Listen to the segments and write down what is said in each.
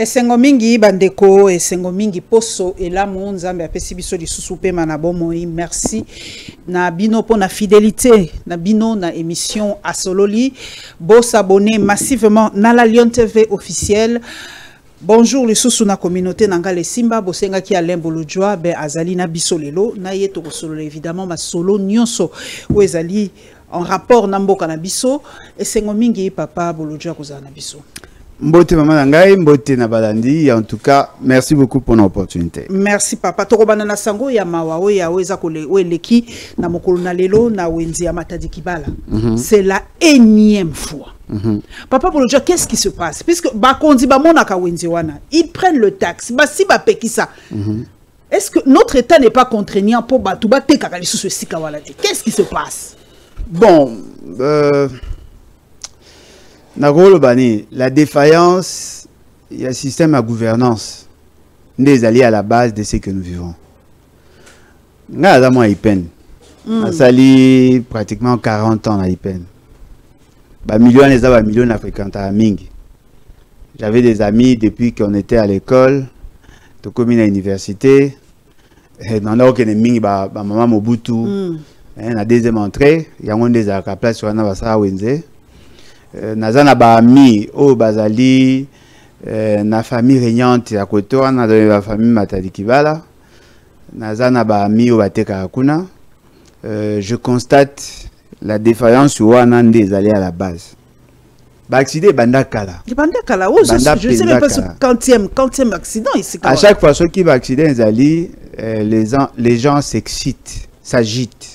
Esengo mingi bandeko, esengo mingi poso et la nzambe apesi biso lisusu pe na bomoi. Merci na bino pour na fidélité, na bino na émission Asololi. Bo s'abonner massivement na la Lion TV officielle. Bonjour les sous na communauté nangale Simba bosenga ki Alain Bolojwa be azali na biso lelo na yeto solo évidemment ma solo nyonso ou ezali en rapport na mboka na biso esengo mingi papa Bolojwa kozala na biso. Mbote maman nangai mbote na balandi en tout cas merci beaucoup pour l'opportunité. Merci papa tokobana na sango ya mawa ya weza kole weleki na mokolo na lelo na wenzi ya Matadi Kibala. C'est la énième fois. Papa Bolojwa, qu'est-ce qui se passe? Puisque bakondi ba monaka wenzi wana, ils prennent le taxe, ba si ba pekisa. Est-ce que notre état n'est pas contraignant pour ba tuba te kakali sous ce sika wala? Qu'est-ce qui se passe? Bon, la défaillance, il y a un système à gouvernance. Nous alliés à la base de ce que nous vivons. Nous avons sali pratiquement 40 ans à l'IPEN. Millions à fréquenter à Mingi. J'avais des amis depuis qu'on était à l'école, de commune à l'université. Dans l'heure que Mingi, maman Mobutu, la deuxième entrée, il y a des à la place sur un avassar Wenze. Nazana ba ami au bazali na famille régnante à côté na la famille Matadi Kibala nazana ba ami au bateka kuna je constate la défaillance sur wana des allés à la base ba accident bandakala je sais même pas ce quantième accident ici à chaque fois ceux qui va accident les gens s'excitent s'agitent.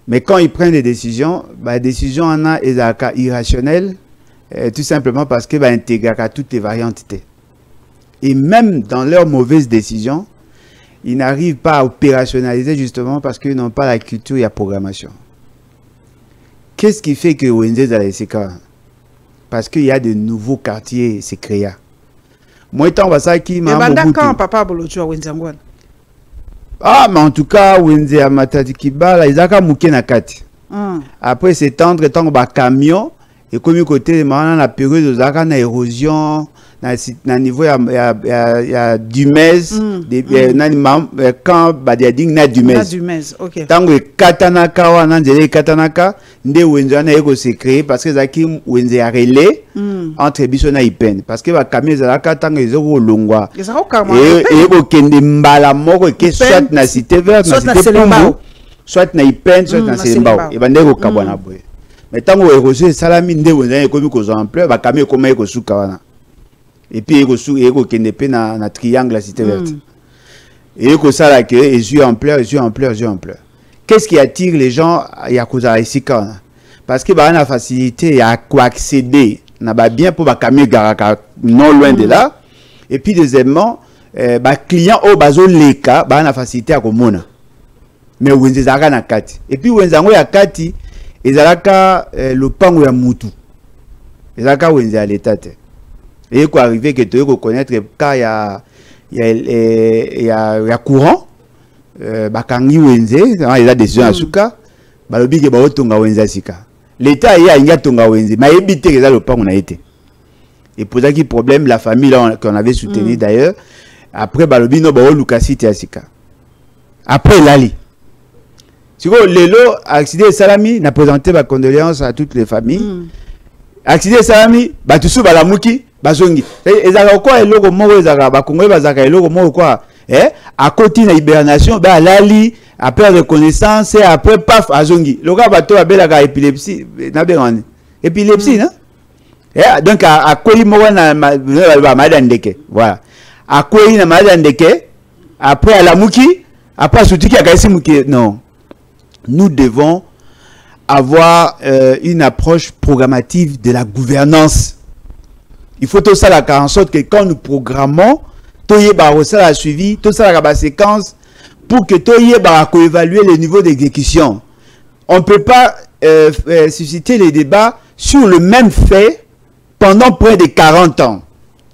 Mais quand ils prennent des décisions, les décisions en a des cas irrationnelles, tout simplement parce qu'ils vont intégrer toutes les variantes. Et même dans leurs mauvaises décisions, ils n'arrivent pas à opérationnaliser justement parce qu'ils n'ont pas la culture et la programmation. Qu'est-ce qui fait que Wenze a laissé ça? Parce qu'il y a de nouveaux quartiers, c'est créé. Moi, étant ça qui m'a papa Bolojwa Wenzangwan. Ah, mais en tout cas, Wenze à Matadi Kibala, ils ont mouké na kati. Après, c'est tendre, tant que camion, et comme côté, maintenant, la période de Zaka, na érosion, na niveau, il y a du mes, quand, il y a du mes. Ok. Tant que Katanaka, ou Nanzele Katanaka, nde Wenze na eko se créé, parce que Zaki, Wenze a relais, entre Bissona et Pen. Parce que, camion, Zaka, tant que ils ont longwa. Ils ont et au kende mbala moko ke soit na cité verte na cité pombo soit na Ipen soit na Selembao et bande ko kabwana boy mais tango érosion salami nde wonza ekomi ko zo ampleur ba kamé ko ko suka wana et puis eko kende pe na triangle la cité verte et ko sala ke yeux ampleur qu'est-ce qui attire les gens ya koza ici quand parce que ba na facilité ya ko accéder na ba bien pour ba kamé garaka non loin de là. Et puis deuxièmement, client au bazo leka ba na facilité à komona. Mais wenze zaka na kati. Et puis wenzango ya kati ezalaka le pango ya mutu. Ezalaka wenze à l'état. Et quoi arriver que tu connaître ka ya courant bakangi wenze, il a décision asuka, ba lobi ke ba otonga wenze asika. L'état ya inga tonga wenze, ma ebité que ça le pango na été. Et pour ça qui problème, la famille qu'on avait soutenu d'ailleurs, après Balobino Bao Lukasi Tiasika. Après Lali. Si vous Lelo, accident Salami, n'a présenté ma condoléance à toutes les familles. Accident Salami, Batusu Balamuki, Bazongi. Et ça quoi, et logo Moro Zaga, Bakongo Bazaka, et logo Moro quoi. À côté de la hibernation, Lali, après reconnaissance, et après paf, Azongi. Le gars Bato Abelaga épilepsie, épilepsie, non? Donc à quoi il m'a dit voilà à quoi il m'a dit après à la mouki après soutiki à Kaisi mouki non nous devons avoir une approche programmative de la gouvernance. Il faut tout ça la en sorte que quand nous programmons tout y est ça la suivi tout ça la séquence pour que tout y est évaluer le niveau d'exécution. On peut pas susciter les débats sur le même fait pendant près de 40 ans.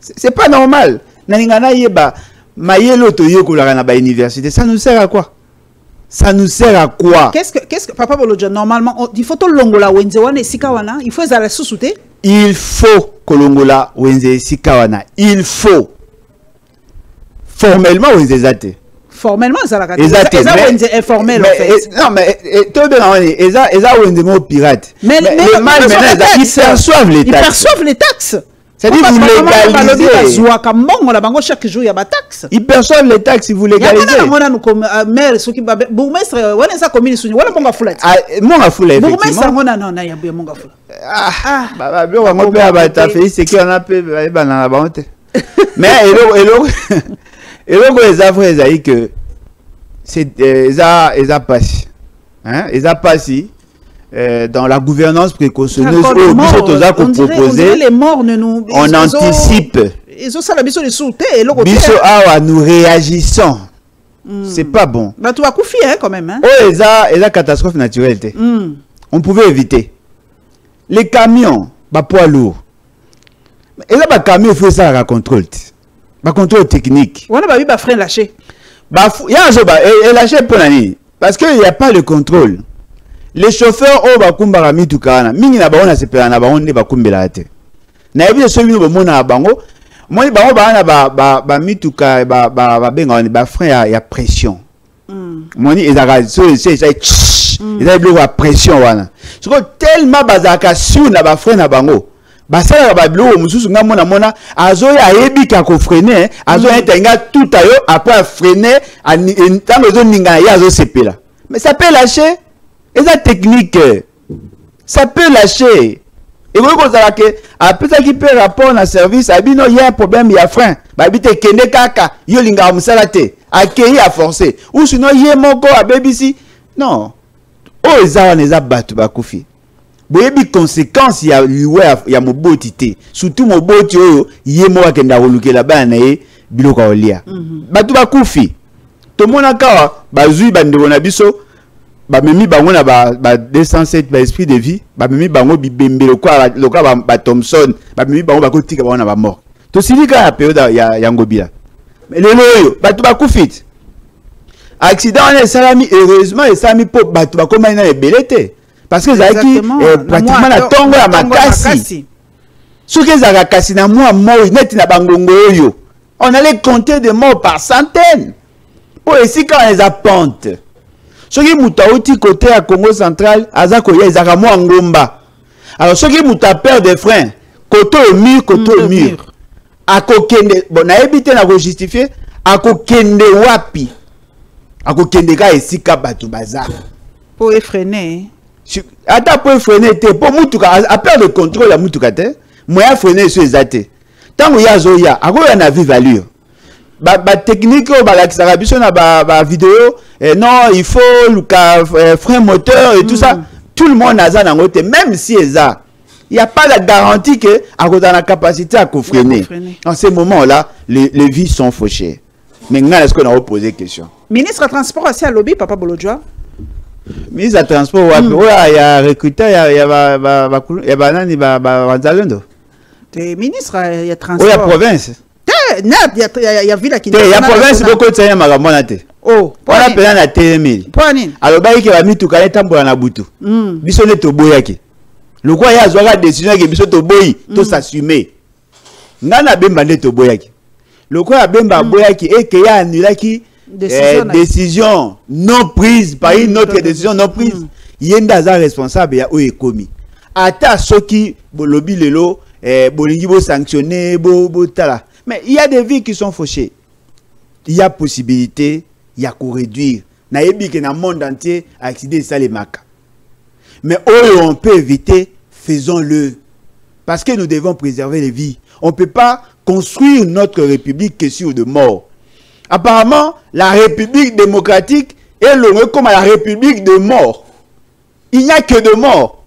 C'est pas normal. Université, ça nous sert à quoi? Ça nous sert à quoi? Qu'est-ce que Papa Bolojwa normalement il faut tout longola wenzewana sikawana, il faut ça sous-souter. il faut kolongola wenze sikawana, il faut formellement wenze zate. Formellement ça la exact wenze informel en fait. Non mais tout bien eza wenze mo pirate. Mais le mal maintenant ils perçoivent les taxes. Ils perçoivent les taxes. C'est-à-dire vous légalisez. Chaque jour il y a des taxes. Ils perçoivent les taxes si vous légalisez. Maire ceux qui bourgmestre on ça commune sous wala monga foulette. Monga foulette bourgmestre non il y a monga foulette. Bah bien on va ba ta fait c'est qu'on a peu ba na ba honte. Mais et les affaires ça que c'est ça passe. Hein, ça passe dans la gouvernance précautionneuse les morts on anticipe. Ils ont ça la biso de sauter et nous réagissons. C'est pas bon. Bah tu vas couper hein quand même hein. Oh ça catastrophe naturelle. On pouvait éviter. Les camions, bah poids lourd. Et là bah camion il faut ça la contrôle. Bah contrôle technique. On a pas vu bah frein lâché. Bah il y a un jour bah et lâché pour l'année parce que il y a pas de contrôle. Les chauffeurs au bakumbara mitukana mingi na baona sepela na baonde bakumbela te na yebi so bino bomona bango moi bango bana ba mituka ba benga ba frein ya pression moni ezaka so c'est ezaka bloc à pression wana soko tellement bazaka sur na ba frein na bango basala ba bloc mususu ngamona mona azoya yebi ka ko freiner azoya tenga tout ayo après freiner tango zo ninga ya zo sepela mais ça peut lâcher. Et ça technique, ça peut lâcher. Et vous savez que après ça qui peut rapport à service, il y a un problème, il y a frein. Bah habite kende kaka, yo linga musalate, accueilli à forcer. Ou sinon il y a mon corps à BBC. Non. Oh ça on les a battu ba koufi. Boyebi conséquence il y a mo botité. Surtout mo boti yo yemo akenda koluke la ba na ye biloko olia. Batu ba koufi. To mona ka bazui bande na biso. Ba memi bango na ba 207 ba esprit de vie ba memi bango bibembe lokwa ba Thompson ba memi bango ba kotika bango na ba mort to silika ya période ya ngobila mais lelo yo batu ba kufit accident on est salami heureusement et salami po batu ba koma na ebelete parce que zaki pratiquement la tongo ya makasi soki zaka kasi na moi net na bangongo yo on allait compter des morts par centaines pour ici quand les apponte. Ce qui est côté à Congo central, Azako ya ezaka mo ngomba. Alors ce qui est peur des freins, côté au mur, à kokende, bon na éviter na justifier, à kokende wapi. À kokende ka esika batu bazar. Pour freiner. Ata pour freiner te, pour mutuka à peur de contrôle la mutuka te, moya freiner sur ezate. Tango ya zoya, akoya na vive allure. Ba technique ba la biso na ba vidéo non il faut le frein moteur et tout ça tout le monde a ça dans côté même si il y a pas la garantie que à cause de la capacité à freiner. En ce moment là les vies sont fauchées. Maintenant est-ce qu'on a posé question ministre transport assez à lobby papa Bolodjoa ministre transport il y a recruteur il y a banani ba Zalendo te ministre il y a transport la province il y a ville qui il y a province beaucoup de ça magamona te oh voilà pena na TML poani alors ba ki ba mitu ka etambola na butu biso ne to boyaki le quoi ya zwaka décision ke biso to boyi to s'assumer ngana bemba ne to boyaki le quoi bemba boyaki et que ya annulaki décision non prise par une autre décision non prise yenda za responsable ya oyekomi ata soki bolobi lelo bolingi bo sanctionner bo tala. Mais il y a des vies qui sont fauchées. Il y a possibilité, il y a qu'à réduire. Naïbi que dans le monde entier, accident ça les maca. Mais où on peut éviter, faisons-le. Parce que nous devons préserver les vies. On ne peut pas construire notre république que sur de morts. Apparemment, la république démocratique est le comme la république de morts. Il n'y a que de morts.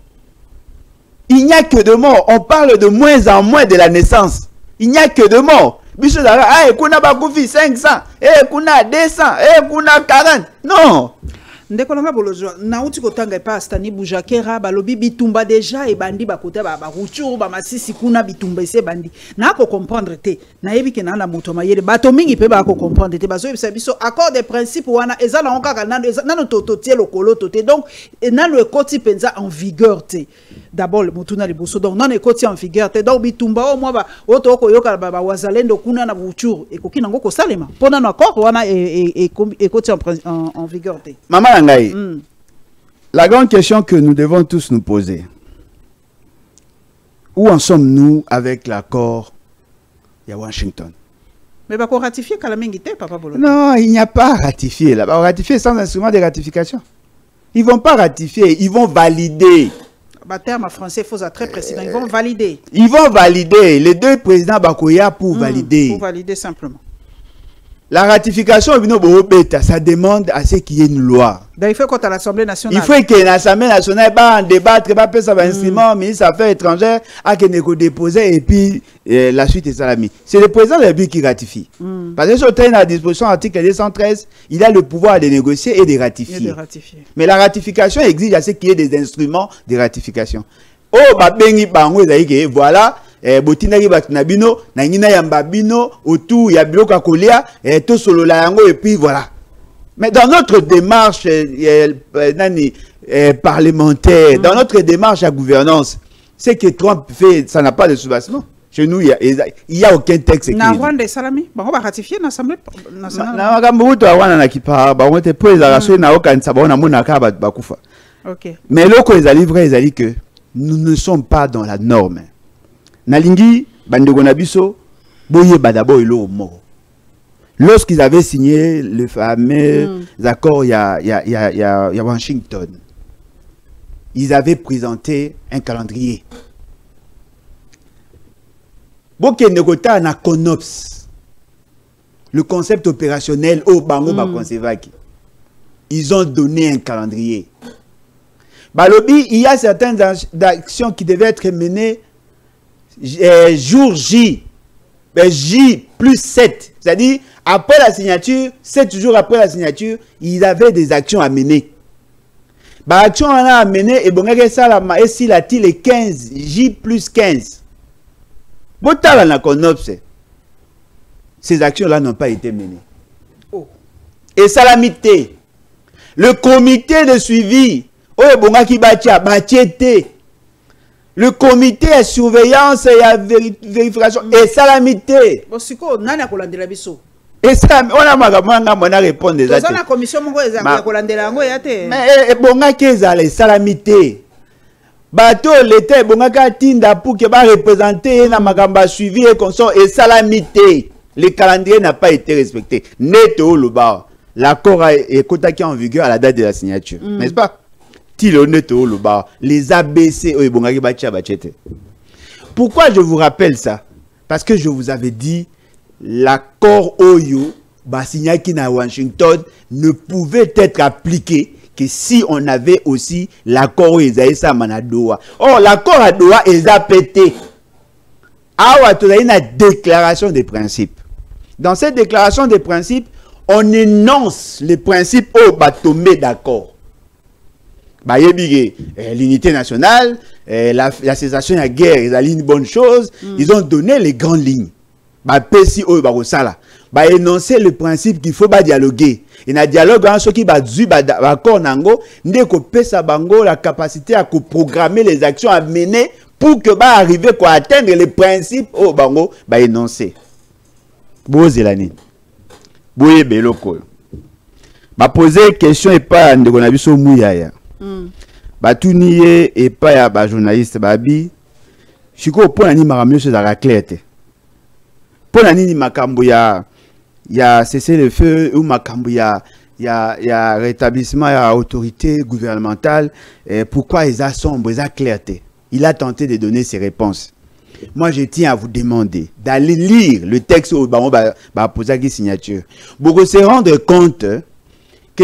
Il n'y a que de morts. On parle de moins en moins de la naissance. Il n'y a que de morts. Biso dara, kuna bakufi 500, kuna 200, kuna 40. Non. ndekolanga bolozo na uti kotanga pa Stani Boujakera balobi bitumba déjà e bandi bakota ba ruchuru ba masisi kuna bitumba ese bandi na ko comprendre te na yebi ke na moto mayele bato mingi pe ba ko comprendre te bazo yebisa biso accord de principe wana ezala onka nano tototie lokolo tote donc nano ekoti penza en vigueur te d'abord mutuna liboso donc nano ekoti en vigueur te donc bitumba o mwa ba oto ko yoka ba wazalendo kuna na ruchuru ekoki nango ko salema pona na accord wana ekoti en vigueur te. Maman Langaï, la grande question que nous devons tous nous poser, où en sommes-nous avec l'accord de Washington? Mais va ratifier Kalamengite, Papa Bolo. Non, il n'y a pas à ratifier. Là, va ratifier sans instrument de ratification. Ils ne vont pas ratifier, ils vont valider. Le terme français, il faut être très précis. Ils vont valider. Ils vont valider. Les deux présidents Bakoya pour valider. Pour valider simplement. La ratification, ça demande à ce qu'il y ait une loi. Donc, il faut qu'à l'Assemblée nationale. Il faut que l'Assemblée nationale en débattre, pas ça va instrument, ministre des Affaires étrangères, à que nous déposer et puis la suite est salami. C'est le président de la République qui ratifie. Parce que sur la disposition article 213, il a le pouvoir de négocier et de ratifier. Mais la ratification exige à ce qu'il y ait des instruments de ratification. Oh, voilà. Botinaki batunabino na ngina yambabino autour ya biloko kolia to solo la yango et puis voilà. Mais dans notre démarche parlementaire, dans notre démarche à gouvernance, ce que Trump fait, ça n'a pas de soubassement. Chez nous, il y a aucun texte écrit. Na Rwanda salami, on va ratifier l'Assemblée nationale. Na ngambuto Rwanda na kipa, ba on te pose la raison na okanisa ba na monaka ba kufa. OK. Mais loko ezali vrai ezali que nous ne sommes pas dans la norme. Nalingi, bandeko na biso, boye badabo ilo moko. Lorsqu'ils avaient signé le fameux accord, il y a Washington, ils avaient présenté un calendrier. Boke nekota na CONOPS, le concept opérationnel au bango ba consevaki. Ils ont donné un calendrier. Balobi, il y a certaines actions qui devaient être menées jour J, J plus 7, c'est-à-dire après la signature, 7 jours après la signature, ils avaient des actions à mener. Bah, action à mener et bon, et si la tille est 15, J plus 15. Botala na CONOPS, ces actions-là n'ont pas été menées. Oh. Et salamité, le comité de suivi, oh, bon, qui batia, batiete. Le comité de surveillance et à vérification et salamité. Et ça, on a répondu déjà. La commission mais bon, les salamités. Bateau l'État bon tinda pour que va représenter na magamba suivi et consort et salamité. Le calendrier n'a pas été respecté. Neto Luba. L'accord est contacté en vigueur à la date de la signature, n'est-ce pas? Les ABC. Pourquoi je vous rappelle ça? Parce que je vous avais dit l'accord Oyo Basignaki na Washington ne pouvait être appliqué que si on avait aussi l'accord Esaïsa Manadoa. Oh, l'accord à Doha est pété. Ah, tu as une déclaration des principes. Dans cette déclaration des principes, on énonce les principes au batomé d'accord. L'unité nationale, la cessation de la guerre, ils ont une bonne chose, ils ont donné les grandes lignes. Énoncer le principe qu'il faut dialoguer. Et dans le dialogue, ceux qui ont la capacité à programmer les actions à mener pour que arriver à atteindre les principes au bango énoncer. Bozélani. Boye beloko. Poser question et pas de konabiso mouyaya. Batuniye et pas ya ba journaliste babi chiko pona ni makambo chose za clair te pona ni makambo ya cesser le feu ou makambo ya rétablissement ya autorité gouvernementale pourquoi ils a sombre ils a clarté. Il a tenté de donner ses réponses. Moi je tiens à vous demander d'aller lire le texte au baron ba poser qui signature pour se rendre compte que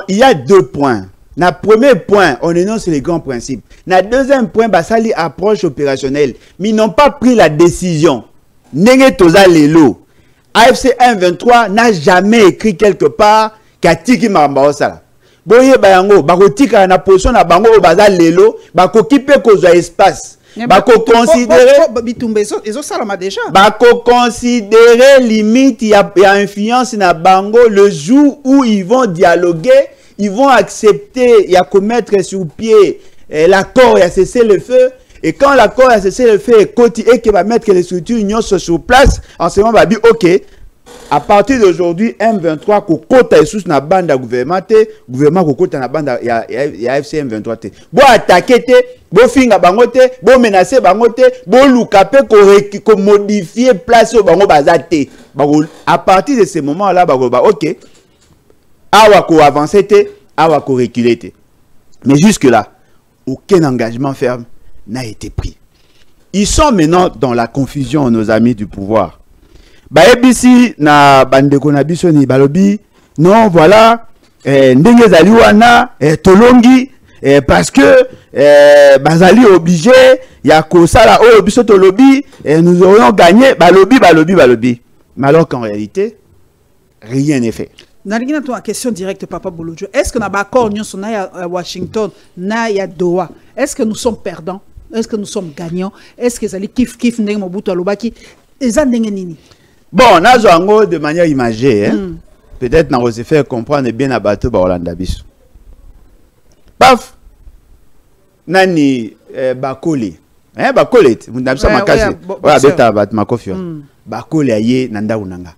il y a deux points. Na premier point, on énonce les grands principes. Na deuxième point, basali approche opérationnelle. Mais ils n'ont pas pris la décision. Nenge toza lelo. AFC 123 n'a jamais écrit quelque part qu'Atiki Maramba Osala. boye bayango bakotika na position na bango baza lelo bakokipe kozwa espace bakoconsidérer bitumba ezo salama déjà bakoconsidérer limite ya influence na bango le jour où ils vont dialoguer, ils vont accepter ya commettre sur pied l'accord à cesser le feu. Et quand l'accord a cessé le feu et qu'il va mettre les structures union sur place, en ce moment, va dire ok, à partir d'aujourd'hui, M23 kokota sous na bande gouvernement kokota na bande ya FC M23 bo attaquer te, bo finga bangote, bo menacer bangote, bo lukape ko modifier place au bango bazate. À partir de ce moment là, ok, awa ko avancer te, awa ko reculer te. Mais jusque là, aucun engagement ferme n'a été pris. Ils sont maintenant dans la confusion, nos amis du pouvoir. Baebisi na bandeko na biso ni balobi non voilà ndenge zali wana tolongi parce que bazali obligé ya kosala o biso tolobi nous aurions gagné balobi mais alors qu'en réalité rien n'est fait. Nalingina to question directe Papa Bolojo, est-ce que na ba accord nyonso na ya Washington na ya Doha, est-ce que nous sommes perdants, est-ce que nous sommes gagnants, est-ce que zali kif ndenge Mobutu alobaki eza ndenge nini? Bon, nazo de manière imagée, hein? Peut-être n'a se faire comprendre bien à bateau ba Hollande biso. Paf. Nani bakole. Hein bakole, vous n'avez pas makasi. Voilà beta bat makofio. Bakole aye nanda unanga.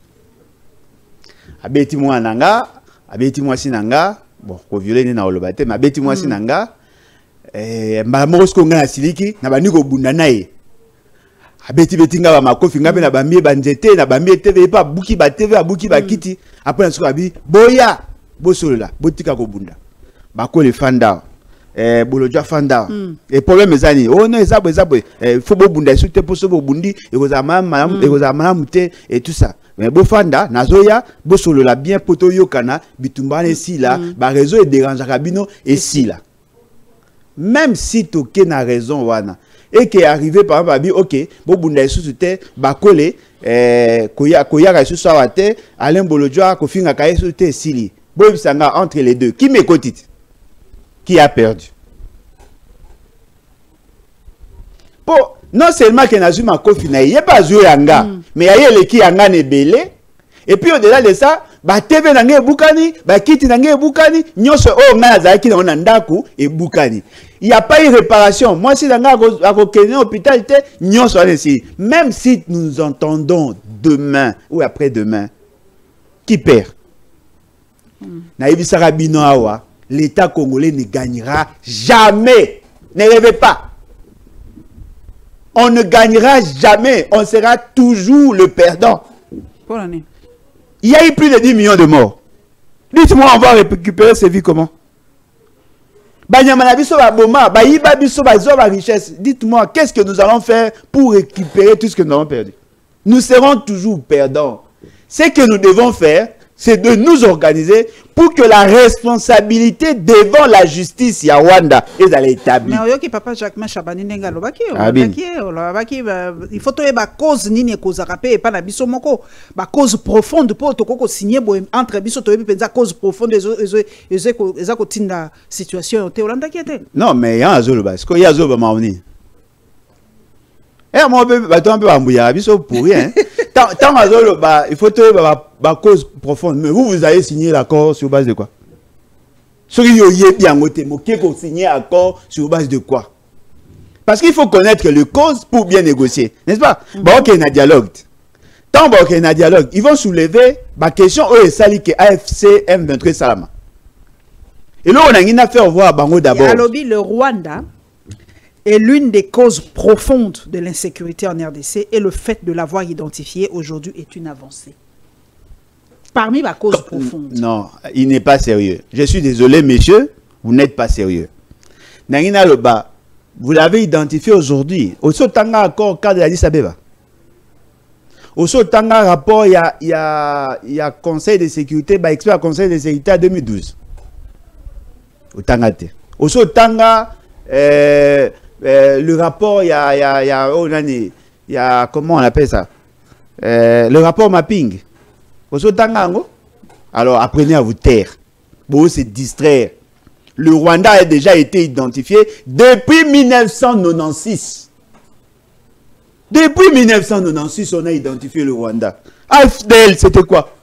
Abeti mwa nanga, abeti mwa sinanga, bon, ko violer na olobate, mais abeti mwa sinanga mba mosko nga siliki na bani ko bunda nae. Abeti betinga ba makofi ngabe na bamie banjete na bamie TV pa buki ba TV abuki ba kiti après na sokabi boya bosolola botika ko bunda bakole fanda Bolojo fanda et problème ezani oh non ezabo faut bo bunda sute poso bo bundi e ko za mama mute et tout ça mais bo fanda nazoya bosolola bien poto yokana bitumbane si là ba réseau et dérange kabino et si là même si toke na raison wana et qui est arrivé par exemple ok bo bunda sous te bakole koya ka sous awate Alain Bolojo ko finga ka sous te sili bo bisanga entre les deux qui m'écoute, qui a perdu pour non seulement que nazuma kofi na yé pas jouer yanga mais yé le qui yanga ne belé et puis au-delà de ça ba TV na nge bukani ba kiti na nge bukani nyonso o nga nazaki na ona ndaku e bukani. Il n'y a pas eu réparation. Moi, si dans l'hôpital, même si nous entendons demain ou après-demain, qui perd? L'État congolais ne gagnera jamais. Ne rêvez pas. On ne gagnera jamais. On sera toujours le perdant. Il y a eu plus de 10 millions de morts. Dites-moi, on va récupérer ces vies comment? Dites-moi, qu'est-ce que nous allons faire pour récupérer tout ce que nous avons perdu? Nous serons toujours perdants. Ce que nous devons faire, c'est de nous organiser pour que la responsabilité devant la justice ya Rwanda est à l'établi. Mais oyoki papa Jacques Chabani nenga lobaki il faut toye ba cause nini cause rapé pas na biso moko ba cause profonde pour toko signer entre biso toyebi penza cause profonde ezako tinda situation te Olanda kiete. Non mais ya azolo ba ko ya azolo ba maoni. Moi ba to un peu ambuya biso pour rien. Tant azolo ba il faut toye ba cause profonde. Mais vous avez signé l'accord sur base de quoi? Ceux qui ont bien voté, qui ont signé accord sur base de quoi? Parce qu'il faut connaître les causes pour bien négocier, n'est-ce pas? Bon, ok, il y a un dialogue. Tant qu'il y a un dialogue, ils vont soulever la question où est sali que AFC M23 Salama. Et là, on a une affaire à voir Bango d'abord. Le Rwanda est l'une des causes profondes de l'insécurité en RDC et le fait de l'avoir identifié aujourd'hui est une avancée. Parmi ma cause profonde. Non, il n'est pas sérieux. Je suis désolé, messieurs, vous n'êtes pas sérieux. Nangina Loba, vous l'avez identifié aujourd'hui. Au Sotanga accord cadre d'Addis Abeba. Au Sotanga rapport, il y a Conseil de sécurité, expert Conseil de sécurité à 2012. Au Tangate. Au Sotanga, le rapport, il y a, comment on appelle ça? Le rapport mapping. Alors apprenez à vous taire. Vous se distraire. Le Rwanda a déjà été identifié depuis 1996. Depuis 1996, on a identifié le Rwanda. AFDL, c'était quoi?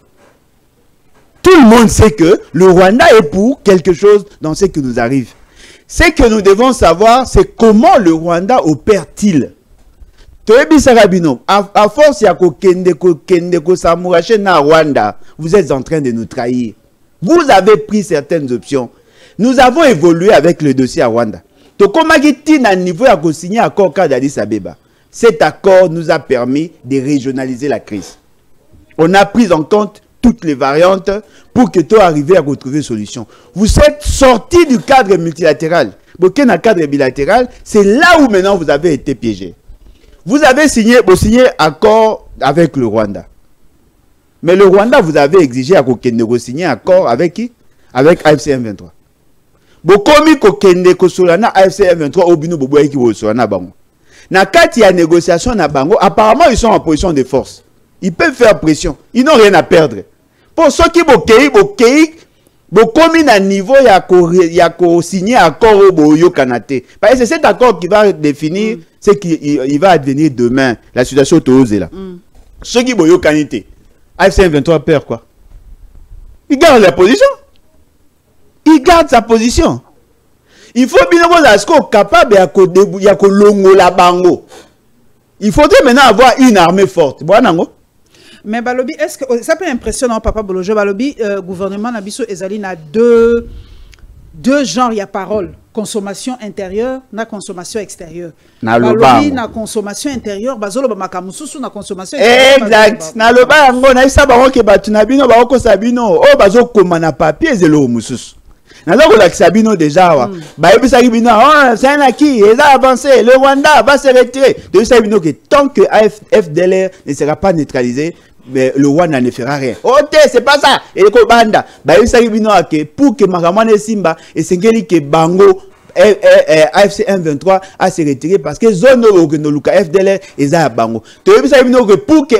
Tout le monde sait que le Rwanda est pour quelque chose dans ce qui nous arrive. Ce que nous devons savoir, c'est comment le Rwanda opère-t-il. À force, il y a Kende Samouraché na Rwanda. Vous êtes en train de nous trahir. Vous avez pris certaines options. Nous avons évolué avec le dossier à Rwanda. Donc, comme à niveau à signer accord d'Addis Abeba, cet accord nous a permis de régionaliser la crise. On a pris en compte toutes les variantes pour que tu arrives à retrouver une solution. Vous êtes sorti du cadre multilatéral. Dans le cadre bilatéral, c'est là où maintenant vous avez été piégé. Vous avez signé accord avec le Rwanda. Mais le Rwanda, vous avez exigé à signer accord avec qui? Avec AFC M23. Bokomi kokende kosolana AFC M23 obino boboye ki bosolana bango. Na kati ya négociation na bango, apparemment ils sont en position de force. Ils peuvent faire pression. Ils n'ont rien à perdre. Pour ceux qui bokomi na niveau ya ko signer accord au boyo kanate. Parce que c'est cet accord qui va définir ce qui va advenir demain, la situation autorisée là. Ceux qui boyo kanite, AFC M23 perd quoi? Ils gardent la position. Il garde sa position. Il faut bien être capable de longo la bango. Il faudrait maintenant avoir une armée forte. Mais Balobi, est-ce que ça peut impressionner Papa Bolojo Balobi, gouvernement Nabiso Ezali na deux genres il y a parole, consommation intérieure na consommation extérieure. Balobi na consommation intérieure, bazolo ba makamususu na consommation extérieure. Exact. Na lo ba ngo na isa ba ko batu na bino ba ko sabino o bazo komana papier zelo mususu. Sabino déjà, c'est un acquis, il a avancé, le Rwanda va se retirer. De Sabino que tant que FDLR ne sera pas neutralisé, mais le Rwanda ne fera rien. Ok, c'est pas ça. Et le Kobanda, pour que Maramane Simba et Sengeli que Bango AFC M23 a se retiré parce que zone Luka FDLR et à Bango. Pour que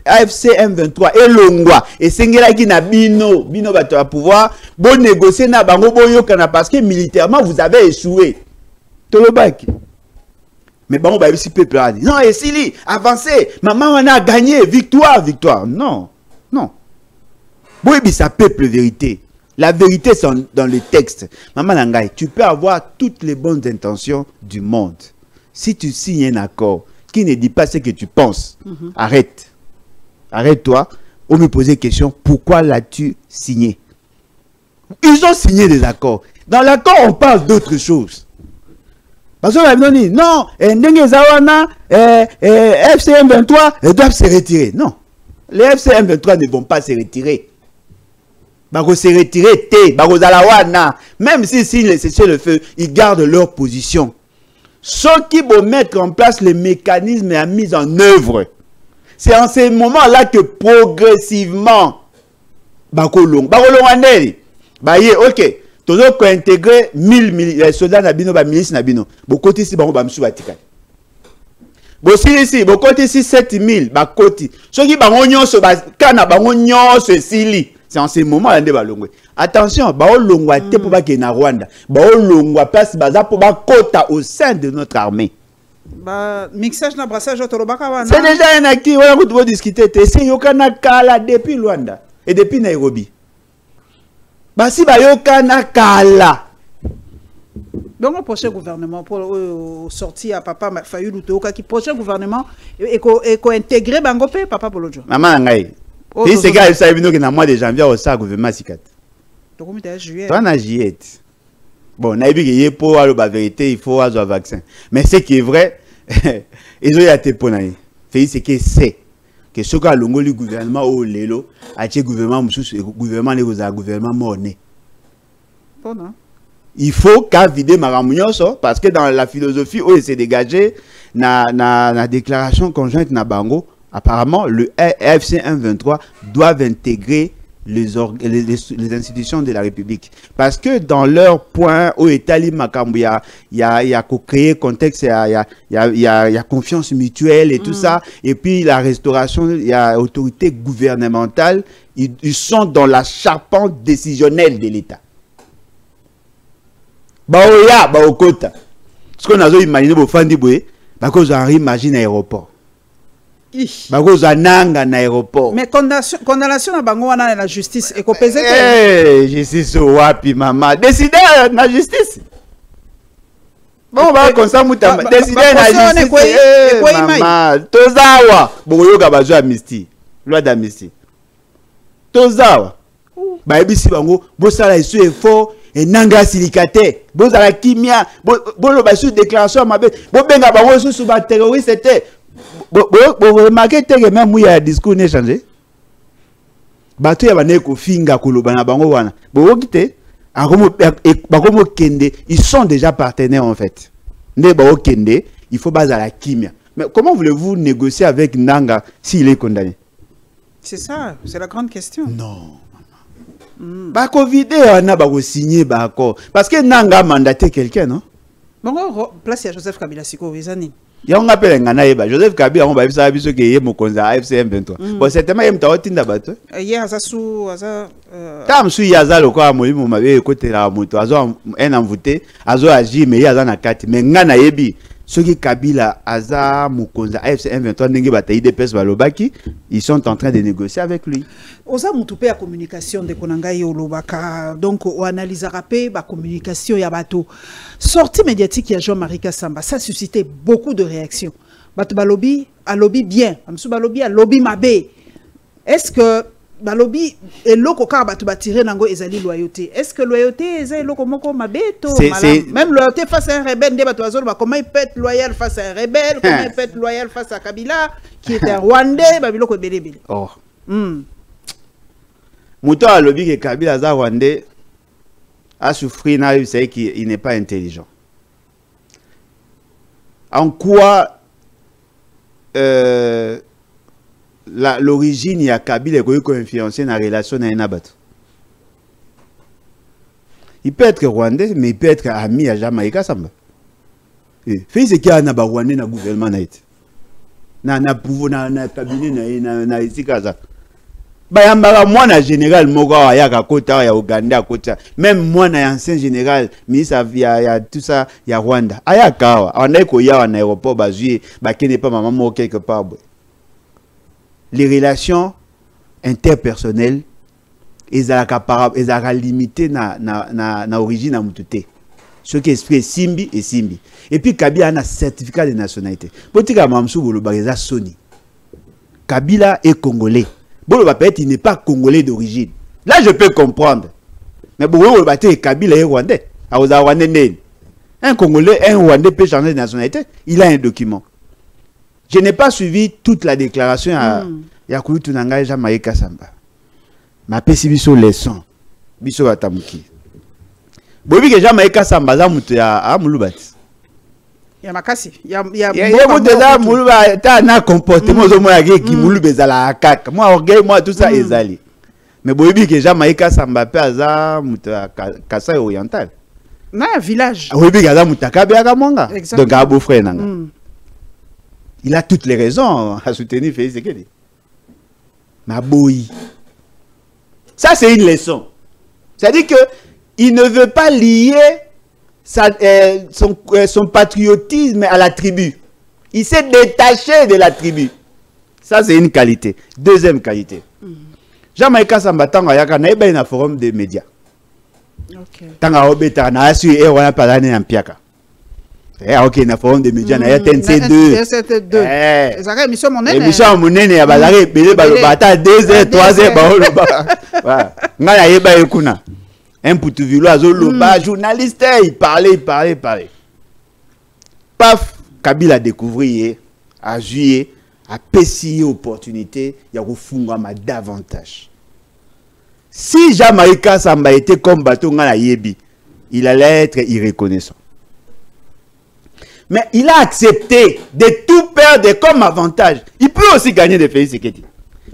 AFC M23 et Longwa et Sengela qui n'a bino va pouvoir bon négocier na Bango boyo kana parce que militairement vous avez échoué. Tolobaki. Mais Bango ba si peuple a dit non et Sili avancez, maman on a gagné, victoire. Non. Boy ça peuple vérité. La vérité, c'est dans le texte. Maman Nangai, tu peux avoir toutes les bonnes intentions du monde. Si tu signes un accord qui ne dit pas ce que tu penses, arrête. Arrête-toi. On me pose question, pourquoi l'as-tu signé? Ils ont signé des accords. Dans l'accord, on parle d'autre chose. Parce qu'on dit, non, FCM 23 doivent se retirer. Non, les FCM 23 ne vont pas se retirer. Bako se retirer, même si les cessez le feu, ils gardent leur position. Ceux qui vont mettre en place les mécanismes et la mise en œuvre, c'est en ces moments-là que progressivement, Bako long andeli, ok, tout le monde intégrer 1000 soldats nabino, milice nabino, bokoti si bango bamsu batikali. Ici, bokoti si 7000, bakoti. Ceux qui bango nyonso, kana bango nyonso sili. C'est en ces moments là attention, baolongwa te pour ba na Rwanda. Baolongwa place baza pour ba kota au sein de notre armée. Mixage na brassage otolobaka wana. C'est déjà un actif, on va vous discuter. C'est yokana kala depuis Rwanda et depuis Nairobi. Si yokana kala. Donc le prochain gouvernement pour sortir à Papa Fayulu Toka qui prochain gouvernement et intégrer Bangope Papa Bolojo. Maman ngai. Et c'est gars, ça que dans le mois de janvier, au sein gouvernement sikat. Donc, on est juillet. Toi, en juillet. Bon, on a vu qu'il pour la vérité, il faut avoir un vaccin. Mais ce qui est vrai, ils ont été pour nous. C'est que c'est que ce qu'a le gouvernement au Lelo, a été gouvernement, gouvernement morné. Bon, non. Il faut qu'à vider Maramounios, parce que dans la philosophie où il s'est dégagé, la déclaration conjointe na Bango, apparemment, le AFC M23 doivent intégrer les institutions de la République. Parce que dans leur point où est Ali Makambu, il y a créé contexte, il y a confiance mutuelle et tout ça. Et puis la restauration, il y a autorité gouvernementale. Ils sont dans la charpente décisionnelle de l'État. baoya baokota ce qu'on a imaginé bo fandi boye bako zo imagine aéroport bako zo nanga na aéroport mais condamnation na bango wana na justice et ko peser justice wapi mama décider na justice bon ba comme ça mutamba décider na justice mama tozawa boyoka bazo amnistie loi d'amnistie tozawa ba ebisi bango bosala isu effort et nanga silicate bozala kimia bolo ba sous déclaration mabe bo benga bango sous ba terroriste était bo remarquer que même il y a discours ne changé bato ya bane ko finga koloba na bango wana bo kite akomo kende ils sont déjà partenaires en fait nde ba kende il faut bazala kimia mais comment voulez-vous négocier avec Nanga s'il est condamné? C'est ça, c'est la grande question. Non. Bah Covid on a pas signé bah accord parce que Nanga a mandaté quelqu'un non? Bon place à Joseph Kabila siko ezani. Ya on appelle ngana yeba Joseph Kabila on ba bisa biso ke ye mokonza AFC M23. Bon certainement yem taotinda bato. Ye azasu aza tam su yaza lokwa molimo mabe côté la moto azo un envoûté azo agir mais yaza na kati mais ngana yebi ceux Kabila aza mokonza AFC M23 ndenge batayi de pes balobaki ils sont en train de négocier avec lui. Oza mutupe ya communication de konangai olobaka donc on analyse rapé ba communication ya bato sortie médiatique ya Jean-Marie Kassamba ça a suscité beaucoup de réactions. Bato balobi a lobby bien, amsu balobi a lobby mabe. Est-ce que balobi eloko ka bato batire nango ezali loyauté? Est-ce que loyauté ezali eloko moko mabeto même loyauté face à un rebelle de bato azolo comment il peut être loyal face à un rebelle, comment il peut être loyal face à Kabila qui est un Rwandais babiloko belebele. Oh. Mouto a lobby que Kabila za Rwandais a souffert na il sait qu'il n'est pas intelligent. En quoi l'origine il y a Kabila est influencé dans la relation avec Nabat. Il peut être rwandais, mais il peut être ami à Jean-Marie Kassamba. Fait ce qu'il y a un rwandais dans le gouvernement. Na pouvoir na cabinet na ici kaza. Bayambara moi na général moko ya kota ya Uganda kota. Même moi na ancien général ministre ya tout ça ya Rwanda. Aya kawa. On est ko ya en aéroport bazui ba kene pas maman mo quelque part. Les relations interpersonnelles ils limitées na origine à mutute. Ce qui exprime Simbi et Simbi. Et puis Kabila a un certificat de nationalité. Botika mamsou bolobareza Sony. Kabila est congolais. Boloba peut-être il n'est pas congolais d'origine. Là je peux comprendre. Mais boloba Kabila est rwandais. Un congolais, un rwandais peut changer de nationalité. Il a un document. Je n'ai pas suivi toute la déclaration à Yakulu Tunanga Jean-Marie Kassamba. Ma pesi biso leçon. Biso batamuki. Bobi que Jean-Marie Kassamba za mutu ya mulubati. Ya makasi. Ya mutu za muluba ta na comportement zo moya ki mulube za la kaka. Moi orgueil moi tout ça ezali. Mais bobi que Jean-Marie Kassamba pe za mutu ya Kasai oriental. Na village. Bobi que za mutu kabia ka monga. Donc a beau frère nanga. Il a toutes les raisons à soutenir Félix Tshisekedi. Maboui. Ça, c'est une leçon. C'est-à-dire qu'il ne veut pas lier son patriotisme à la tribu. Il s'est détaché de la tribu. Ça, c'est une qualité. Deuxième qualité. Jean-Marie Kassamba, il y a un forum des médias. Tanga obeta na asu e wana palane en piaka. Ok, na forum des médias na TNC2. Ezaka émission monene. Émission monene ya bazare belé balobata 2h 3h ba. Voilà. Ngala yeba ekuna. Un Poutouvillo azoloba journaliste il parlait. Paf, Kabila a découvert à juillet a pessillé opportunité ya kufunga ma davantage. Si Jean-Marie Kassamba était comme bateau ngala yebi, il allait être irreconnaissant. Mais il a accepté de tout perdre comme avantage. Il peut aussi gagner des Félix Tshisekedi.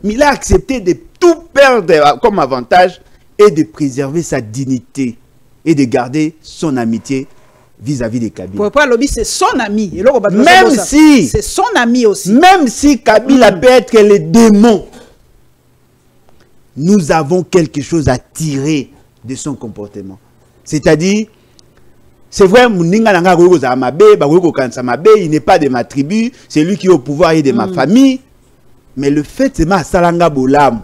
Mais il a accepté de tout perdre comme avantage et de préserver sa dignité et de garder son amitié vis-à-vis de Kabila. Pourquoi lobby c'est son ami. Même si c'est son ami aussi. Même si Kabila peut être le démon, nous avons quelque chose à tirer de son comportement. C'est-à-dire C'est vrai, Mouninga Nanga Gogo Zamabe, Bagogo Kansamabe, il n'est pas de ma tribu, c'est lui qui est au pouvoir et de ma famille. Mais le fait, c'est ma Salanga Bolam.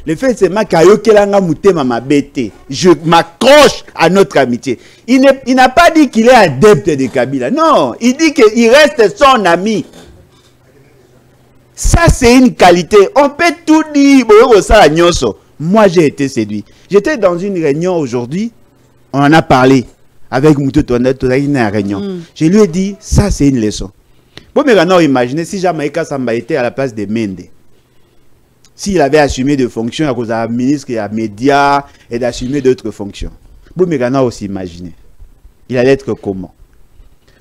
Le fait, c'est ma Kayokelanga Moutema Mabete. Je m'accroche à notre amitié. Il n'a pas dit qu'il est adepte de Kabila. Non, il dit qu'il reste son ami. Ça, c'est une qualité. On peut tout dire. Moi, j'ai été séduit. J'étais dans une réunion aujourd'hui. On en a parlé avec Moutou Tonda, réunion. Je lui ai dit, ça, c'est une leçon. Bon, mais maintenant, imaginez si Jamaïka Samba était à la place de Mende. S'il avait assumé des fonctions à cause d'un ministre et à médias et d'assumer d'autres fonctions. Bon, mais maintenant aussi imaginer. Il allait être comment?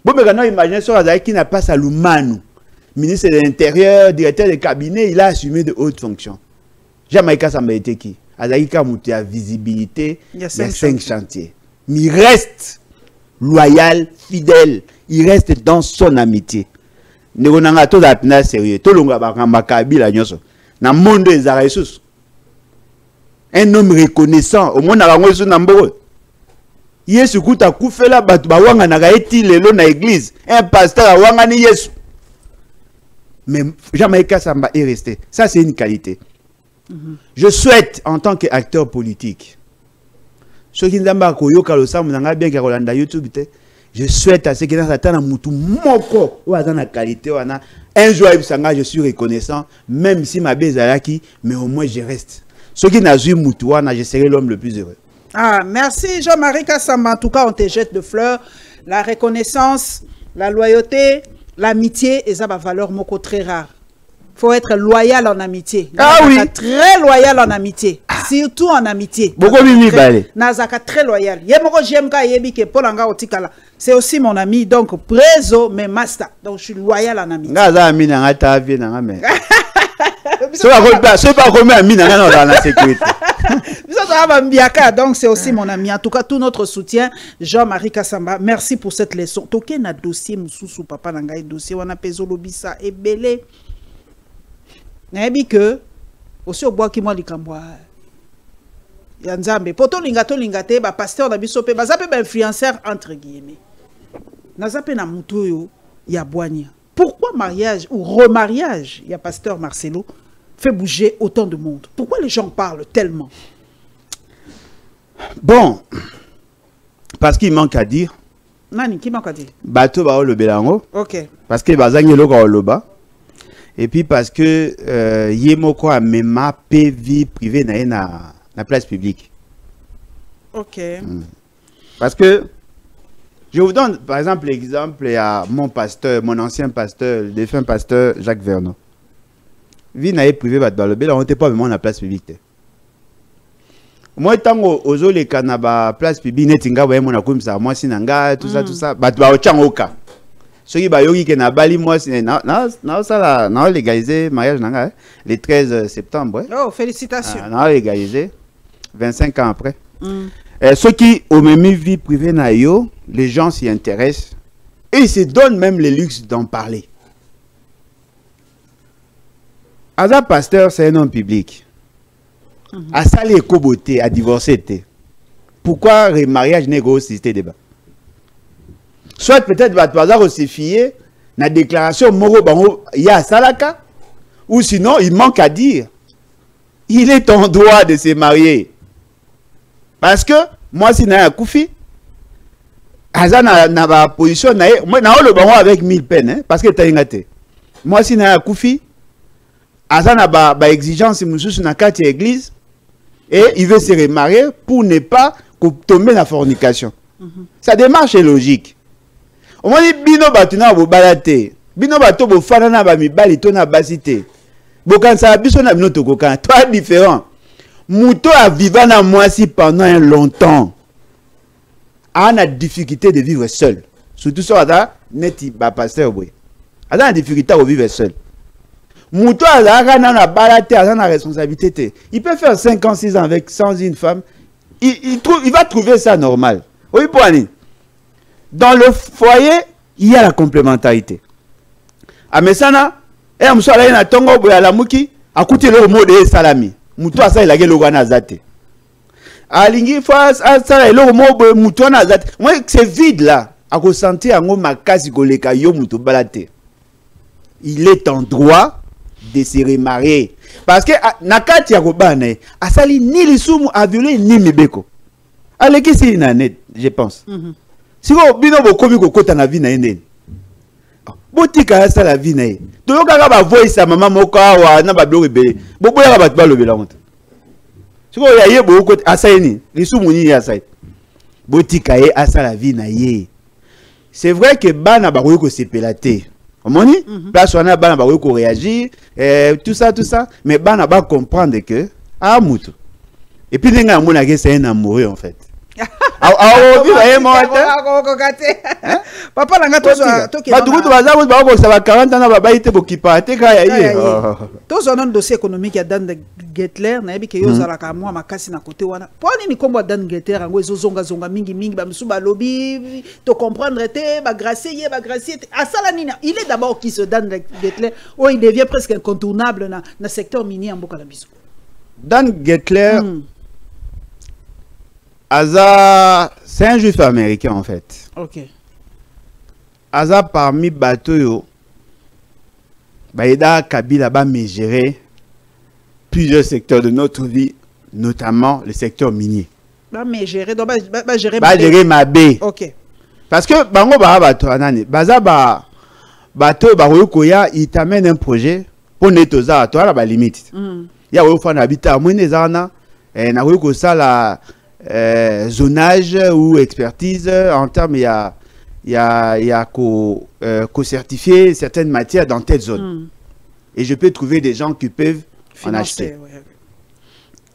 Bon, mais maintenant imaginez sur Azaï qui n'a pas Saloumanu, ministre de l'Intérieur, directeur de cabinet, il a assumé de hautes fonctions. Jamaïka Samba était qui? Azaï Kamouti a visibilité, il y a 5 chantiers. Mais il reste loyal, fidèle, il reste dans son amitié. Nous avons tous les sérieux. Tout le monde a Kabila nyoso. Dans le monde des Araïsus. Un homme reconnaissant. Au monde a Rangosu Nambo. Yesu kuta kufela batu ba wanga na gaeti lelo na église. Un pasteur a wanga ni Yesu. Mais Jamaïka Samba est resté. Ça c'est une qualité. Je souhaite en tant qu'acteur politique. Ceux qui n'ont pas koyoka lo sam nanga bien Rolanda YouTube te. Je souhaite à ceux qui n'attendent mutu moko ou à la qualité wana. Un jour, je suis reconnaissant, même si ma bise est qui, mais au moins je reste. Ceux qui n'ont pas Moutouana, je serai l'homme le plus heureux. Ah, merci Jean-Marie Kassamba. En tout cas, on te jette de fleurs. La reconnaissance, la loyauté, l'amitié, et ça va valeur moko très rare. Il faut être loyal en amitié. Ah oui. Très loyal en amitié. Surtout en amitié. Beaucoup mimi balé. Nazaka très loyal. Yemoko jemka yebi ke polanga otikala. C'est aussi mon ami, donc Prezo, mais master. Donc je suis loyal en amitié. Naza ami na ngata vie na ngame. C'est pas comme ami na ngana dans la sécurité. Donc c'est aussi mon ami. En tout cas, tout notre soutien, Jean-Marie Kassamba. Merci pour cette leçon. Toké na dossier mususu papa nangai dossier wana pezo lobisa et belé. Nayebi que aussi au bois qui moi likambwa. Yanzambe poto lingate ba pasteur na biso pe bazape ba influenceur entre guillemets. Nazape na mutu yo ya boania. Pourquoi mariage ou remariage, il y a pasteur Marcelo fait bouger autant de monde? Pourquoi les gens parlent tellement? Bon, parce qu'il manque à dire. Nani, qui manque à dire? Bateau ba le belango. OK. Parce que bazangi lo ka loba. Et puis parce que yemoko a mema pe vie privée na place publique. OK. Parce que je vous donne par exemple l'exemple à mon pasteur, mon ancien pasteur, le défunt pasteur Jacques Vernon. Vie na privé ba dans le bel on n'était pas vraiment na place publique. Moi tango ozo le kanaba place publique netinga ba mona kumsa moi sinanga tout ça ba ochangoka. Ceux qui bayogi ke na bali moi na ça na légaliser mariage nanga le 13 septembre. Oh félicitations. Na légaliser 25 ans après. Ceux qui ont même vie privée na yo, les gens s'y intéressent et ils se donnent même le luxe d'en parler. Aza pasteur, c'est un homme public. À saler koboté, à divorcer. Pourquoi le mariage n'est pas système débat? Soit peut-être va aussi fier na déclaration moro bango ya salaka, ou sinon il manque à dire. Il est en droit de se marier. Parce que moi si na koufi aza na ba position na moi na le bango avec 1000 peines hein, parce que taingate. Moi si na koufi aza na ba exigence mususu na kati église et il veut se remarier pour ne pas tomber dans la fornication. Sa démarche est logique. On dit bino batuna bo balate. Bino bato bo fana na ba mibali to na basité. Bokansa biso na bino to kokan. Toi différent. Mouto a vivant na moi si pendant un longtemps. A na difficulté de vivre seul. Surtout ça da neti ba pasteur boy. A na difficulté de vivre seul. Mouto a na balate a na responsabilité. Il peut faire 5 ans 6 ans avec sans une femme. Il va trouver ça normal. Oui pour aller. Dans le foyer, il y a la complémentarité. A mesana, et am soala na tongo boya la muki, akuti le mot de salami. Muto asa ilage lo wana zate. alingi face à ça eloko mo mutwana azat moi c'est vide là à ressentir ngo makasi koleka yo muto balate. Il est en droit de se remarier parce que nakati ya kobana asali ni lisumu a violé ni mibeko aleki si na net je pense siko bino bokomi kokota na vie na yende botika ya sala vie na ye toyoka ba voice ya mama moko awa na ba blog ebele boboya ba balobela monta siko ya ye boko asayeni lisumu ni ya sai botika ye asala vie na ye. C'est vrai que bana ba ko sepelate omoni place wana bana ba ko réagir tout ça mais bana ba comprendre que mutu et puis ninga mona que c'est un amoureux en fait. Papa langa toke ba dukutu bazabu ba ko saba 40 ans ba baite bokipa te ka ya ye tozo non dossier économique ya Dan Getler na yebi ke yo zala ka mwa makasi na côté wana poni ni kombo Dan Getler ngo ezozonga zonga mingi ba msu ba lobby to comprendre te ba gracier asala nini il est d'abord qui se Dan Getler oh il devient presque incontournable na secteur minier en boka la biso. Dan Getler Aza, c'est un juif américain en fait. Ok. Aza parmi bateau, Baïda Kabila va me gérer plusieurs secteurs de notre vie, notamment le secteur minier. Va me gérer, donc va gérer ma baie. Ok. Parce que bango ba bateau anani, baza ba bateau ba koya, il t'amène un projet pour netoza à toi la limite. Ya wo fa na habitat mwene zana na ko sala zonage ou expertise en termes il y a co-certifier certaines matières dans telle zone et je peux trouver des gens qui peuvent en acheter. Ouais.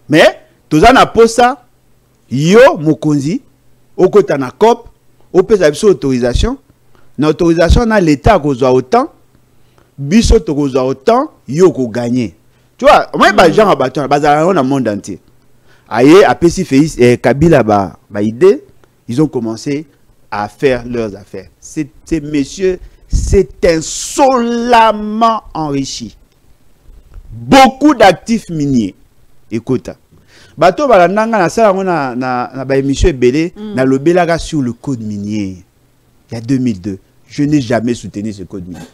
Mais tout ça n'a pas ça yo mokonzi okota na cop opesa biso autorisation na autorisation na l'état kozwa autant biso to kozwa autant yo ko gagner. Tu vois moi ba gens abattant bazala dans le monde entier. Aïe, à Pessi Kabila ba idée, ils ont commencé à faire leurs affaires. Ces messieurs s'est insolemment enrichi. Beaucoup d'actifs miniers. Écoute, bateau balandanga na sala na ba émission belé na lobelaga sur le code minier. Il y a 2002, je n'ai jamais soutenu ce code minier.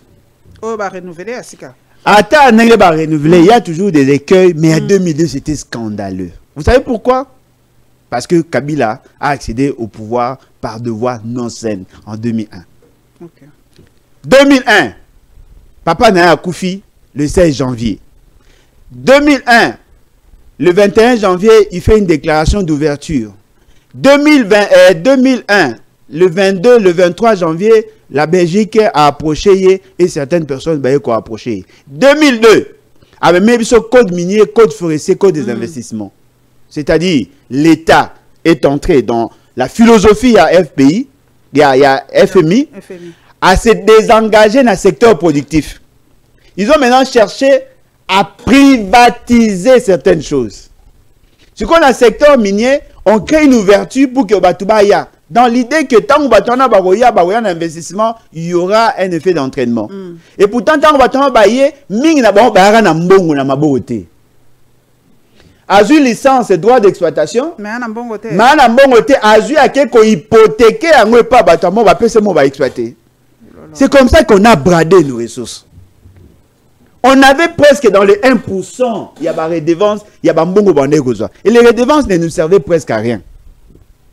Oh ba renouveler asika. Attends, n'est pas renouvelé, il y a toujours des écueils, mais en 2002 c'était scandaleux. Vous savez pourquoi? Parce que Kabila a accédé au pouvoir par devoir non saine en 2001. Okay. 2001, Papa Naya Koufi, le 16 janvier. 2001, le 21 janvier, il fait une déclaration d'ouverture. 2001, le 22, le 23 janvier, la Belgique a approché et certaines personnes ont approché. 2002, avec même ce code minier, code forestier, code des investissements. C'est-à-dire, l'État est entré dans la philosophie à FPI, il y a FMI, à se désengager dans le secteur productif. Ils ont maintenant cherché à privatiser certaines choses. Ce qu'on a le secteur minier, on crée une ouverture pour que Batubaya, dans l'idée que tant que Batana Baroya, un investissement, il y aura un effet d'entraînement. Et pourtant, tant que Batana Baye, Ming n'a pas de mbongo na mabote. Azu licence et droit d'exploitation. Mais en bon côté, Azu a quelque hypothéqué à nous pas bâtiment, va passer mon va exploiter. C'est comme ça qu'on a bradé nos ressources. On avait presque dans les 1%, il y a des redevances, il y a des mbongo bandé goza. Et les redevances ne nous servaient presque à rien.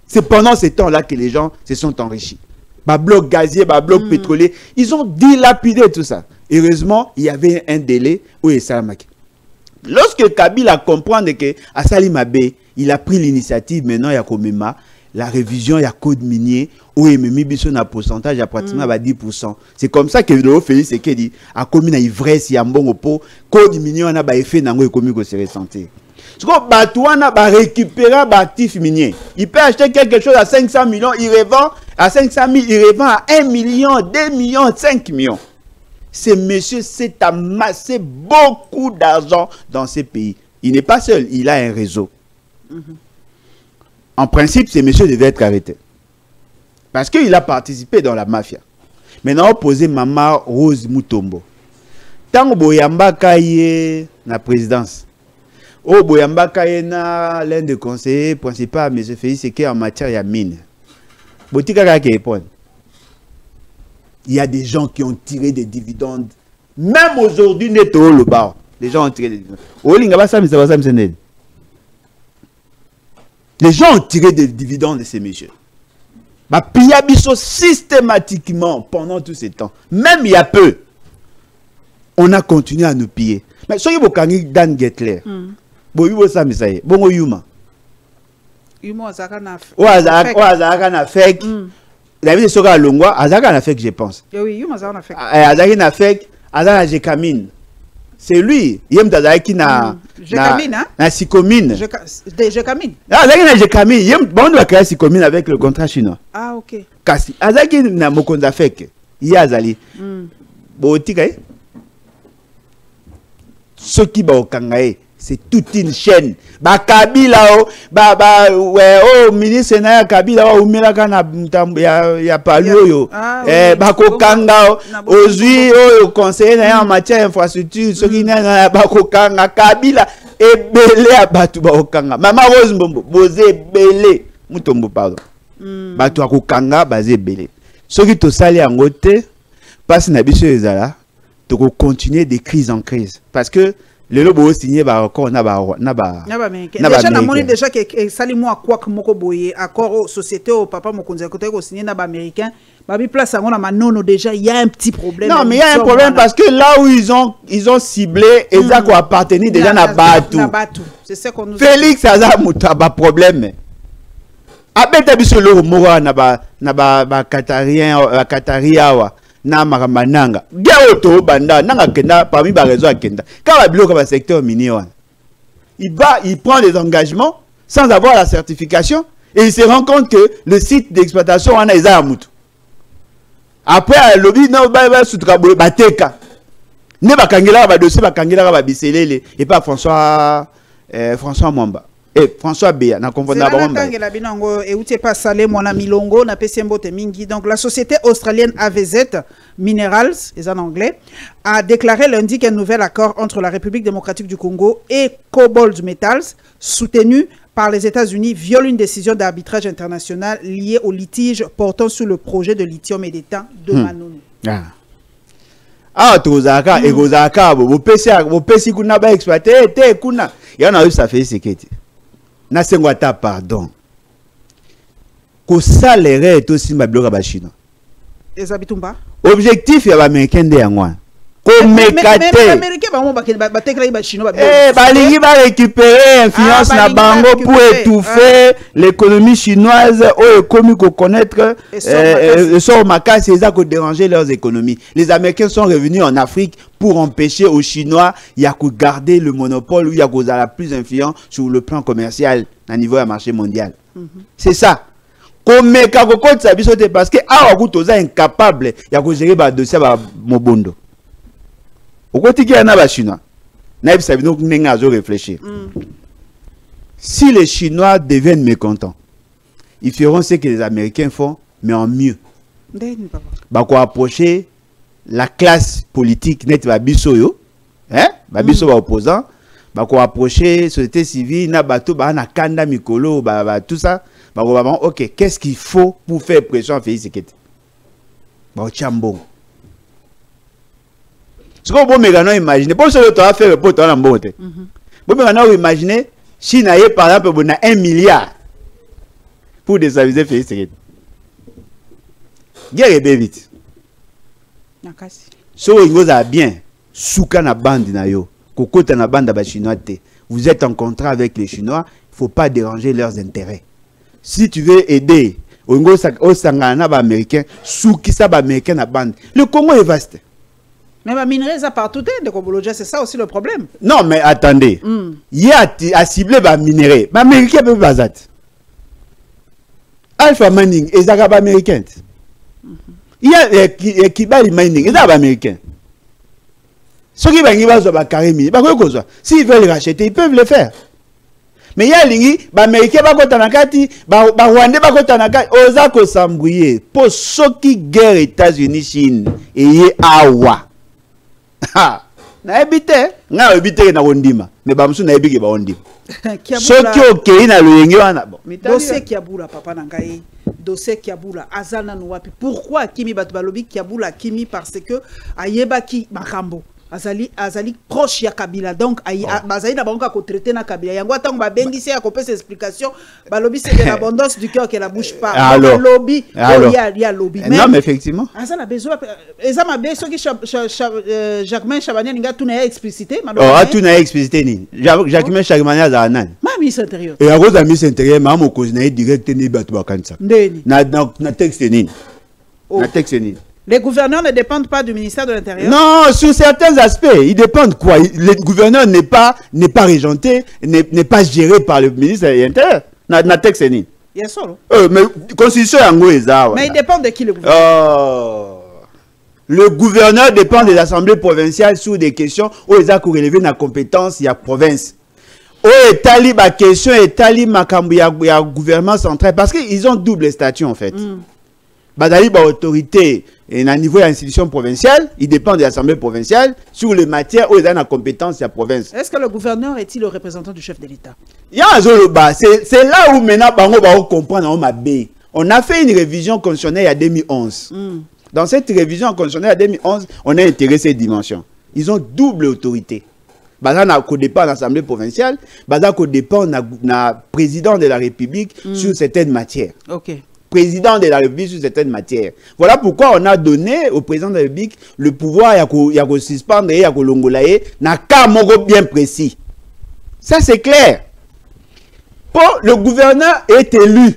C'est pendant ces temps-là que les gens se sont enrichis. Bah bloc gazier, bah bloc pétrolier, ils ont dilapidé tout ça. Heureusement, il y avait un délai où il s'est marqué. Lorsque Kabila comprend que Assali Mabé, il a pris l'initiative, maintenant il y a Komema, la révision, il y a code minier, où il mis un pourcentage à pratiquement 10%. C'est comme ça que le Félix c'est qu'il dit, à commune ivresse, il y a un bon pot, code minier, on a un effet dans le commune qui se ressentit. Ce qu'on Batouana va récupérer un actif minier. Il peut acheter quelque chose à 500 millions, il revend à 500 000, il revend à 1 million, 2 millions, 5 millions. Ces messieurs s'est amassé beaucoup d'argent dans ces pays. Il n'est pas seul, il a un réseau. En principe, ces messieurs devaient être arrêtés. Parce qu'il a participé dans la mafia. Maintenant, opposé Maman Rose Mutombo. Tant que Boyamba Kaye la présidence, Oh, Boyambaka Yena, l'un des conseillers principaux, M. Félix Sekei en matière de mine. Botika qui répond. Il y a des gens qui ont tiré des dividendes. Même aujourd'hui, neto le bar. Les gens ont tiré des dividendes. Les gens ont tiré des dividendes de ces messieurs. Bah, Piyabiso systématiquement pendant tout ce temps. Même il y a peu. On a continué à nous piller. Mais soyez vous kangi Dan Getler. Bon, il ça mais ça y est. Bon, Yuma. Yuma azaka na fek. O azaka na fek. David Soka Longwa, azaka na fek je pense. Oui, Yuma azaka na fek. Azaka na fek, azaka Jekamine. C'est lui. Yem tazaki na Jekamine hein? Na Sikomine. Jekamine. Ah, azaki na Jekamine. Yem bon doit créer Sikomine avec le contrat chinois. Ah OK. Kasi azaki na Mokonza fek. Yazali. Bon tika eh. Ce qui va au Kangaé, c'est toute une chaîne. Ba Kabila ouais ministre na Kabila ou melaka na ya palu yo. Ba ko kanga ozui o conseiller na en matière infrastructure, ce qui na ba ko kanga Kabila ebele abatu ba okanga. Mama Rose Mbombo boze belé mutombo pardon. Batu akokanga bazé belé. Ce qui to sali angote passe na biso ezala. To continuer de crise en crise parce que le lobo signé ba encore na ba déjà na moni déjà que sali moi quoi que moko boye accord aux sociétés au papa mokonza côté ko signé na ba américain ba bi place ngona manono déjà il y a un petit problème. Non mais il y a un problème parce que là où ils ont ciblé et ça quoi appartenir déjà na Batu. C'est ça qu'on nous Félix aza mutaba problème. Abeta biso lo mora na ba Qataria wa na maramananga gaoto banda nanga kenda parmi ba réseau kenda ka biloko ba secteur minier il prend des engagements sans avoir la certification et il se rend compte que le site d'exploitation en a mutu après le lobby no ba sutra bateka ne bakangela ba dossier bakangela ba biselele et pas François Mwamba et François Béa na comprendre ba Mwamba la binango et outé pas salé mona milongo na pesembote mingi. Donc la société australienne AVZ Minerals, et en anglais, a déclaré lundi qu'un nouvel accord entre la République démocratique du Congo et Cobalt Metals, soutenu par les États-Unis, viole une décision d'arbitrage international liée au litige portant sur le projet de lithium et d'étain de Manono. Ah, tozaka et gozaka bo pesi kuna ba exploiter te kuna. Ya na ça fait sécurité. Na sengwata pardon. Ko salaire to simba bloka ba Chine. Ezabitumba. Objectif ya ba américain de yangwa. Ko mekate. Américain ba tekla ba Chine ba. Balingi ba récupérer influence na bango pour étouffer l'économie chinoise ou économie ko connaître sort makasi eza ko déranger leurs économies. Les Américains sont revenus en Afrique pour empêcher aux Chinois ya ko garder le monopole ou ya ko la plus influent sur le plan commercial à niveau du marché mondial. C'est ça. Comme parce que a incapable ya ko gérer ba dossier ba mobondo. Au côté qui a Chinois, réfléchir. Si les Chinois deviennent mécontents, ils feront ce que les Américains font, mais en mieux. Bah quoi approcher la classe politique net babiso yo, hein? Babiso ba opposant, bah quoi approcher société civile na bato ba na kanda mikolo ba tout ça, bah ok, qu'est-ce qu'il faut pour faire pression à Félix Sekei? Bah chambon. Ce qu'on peut imaginer, pour ce que tu as fait, pour toi, on peut imaginer, Chine a par exemple 1 milliard pour déstabiliser Félix Sekei. Guerre est vite. Ce que vous avez bien, souka na bande na yo, kokota na bande ba chinois te. Vous êtes en contrat avec les Chinois, il ne faut pas déranger leurs intérêts. Si tu veux aider, au sangana ba américain, souki sa ba américain na bande. Le Congo est vaste. Mais ma minerai ça partout de Koboloja, c'est ça aussi le problème. Non mais attendez, il y a ciblé ba minerai, ba américain peut bazat. Alpha Mining et Zagaba américain. Il y a Kibali Mining et Zagaba américain. Ceux qui vont carrément, s'ils veulent racheter, ils peuvent le faire. Mais il y a les américains qui tanakati, Rwandais qui tanakati, Ozako Sambouye, pour ceux qui guerre États-Unis Chine et awa. na ebite nga ebite na ondima mais ba musu na ebike ba ondima Kiabula soki okei na loyenge wana bon dossier Kiabula papa na ngai dossier Kiabula azana no wapi pourquoi kimi batu balobi Kiabula kimi parce que ayebaki makambo azali proche ya Kabila donc bazali na bango ko traiter na Kabila yango tango ba bengisi ya ko pesa explication balobi c'est de l'abondance du cœur que la bouche parle lobby ya lobby non mais effectivement azana besoin ezama besoin ki Jacquemain Chabania ninga tout na explicité tout na explicité ni Jacquemain Chabania za nan ministre intérieur et à cause de ministre intérieur mama ko na direct ni batu bakanisa na texte ni na texte ni. Les gouverneurs ne dépendent pas du ministère de l'Intérieur. Non, sur certains aspects, ils dépendent quoi? Le gouverneur n'est pas régenté, n'est pas géré par le ministre de l'Intérieur. Na texte ni. Yes sir. Mais constitution yango eza. Mais il dépend de qui le gouverneur? Le gouverneur dépend des assemblées provinciales sur des questions où ils ont relevé la compétence il y a province. Oh etali ba question etali makambu ya gouvernement central parce qu'ils ont double statut en fait. Badali ba autorité et à niveau de l'institution provinciale, il dépend de l'Assemblée provinciale sur les matières où il y a la compétence de la province. Est-ce que le gouverneur est-il le représentant du chef de l'État? C'est là où maintenant on va comprendre on a fait une révision constitutionnelle en 2011. Dans cette révision constitutionnelle en 2011, on a intégré ces dimensions. Ils ont double autorité. Bazana ko dépend de l'Assemblée provinciale, bazana ko dépend de président de la République sur certaines matières. OK. Président de la République sur certaines matières. Voilà pourquoi on a donné au président de la République le pouvoir de suspendre et de longolaye na cas bien précis. Ça c'est clair. Pour le gouverneur est élu.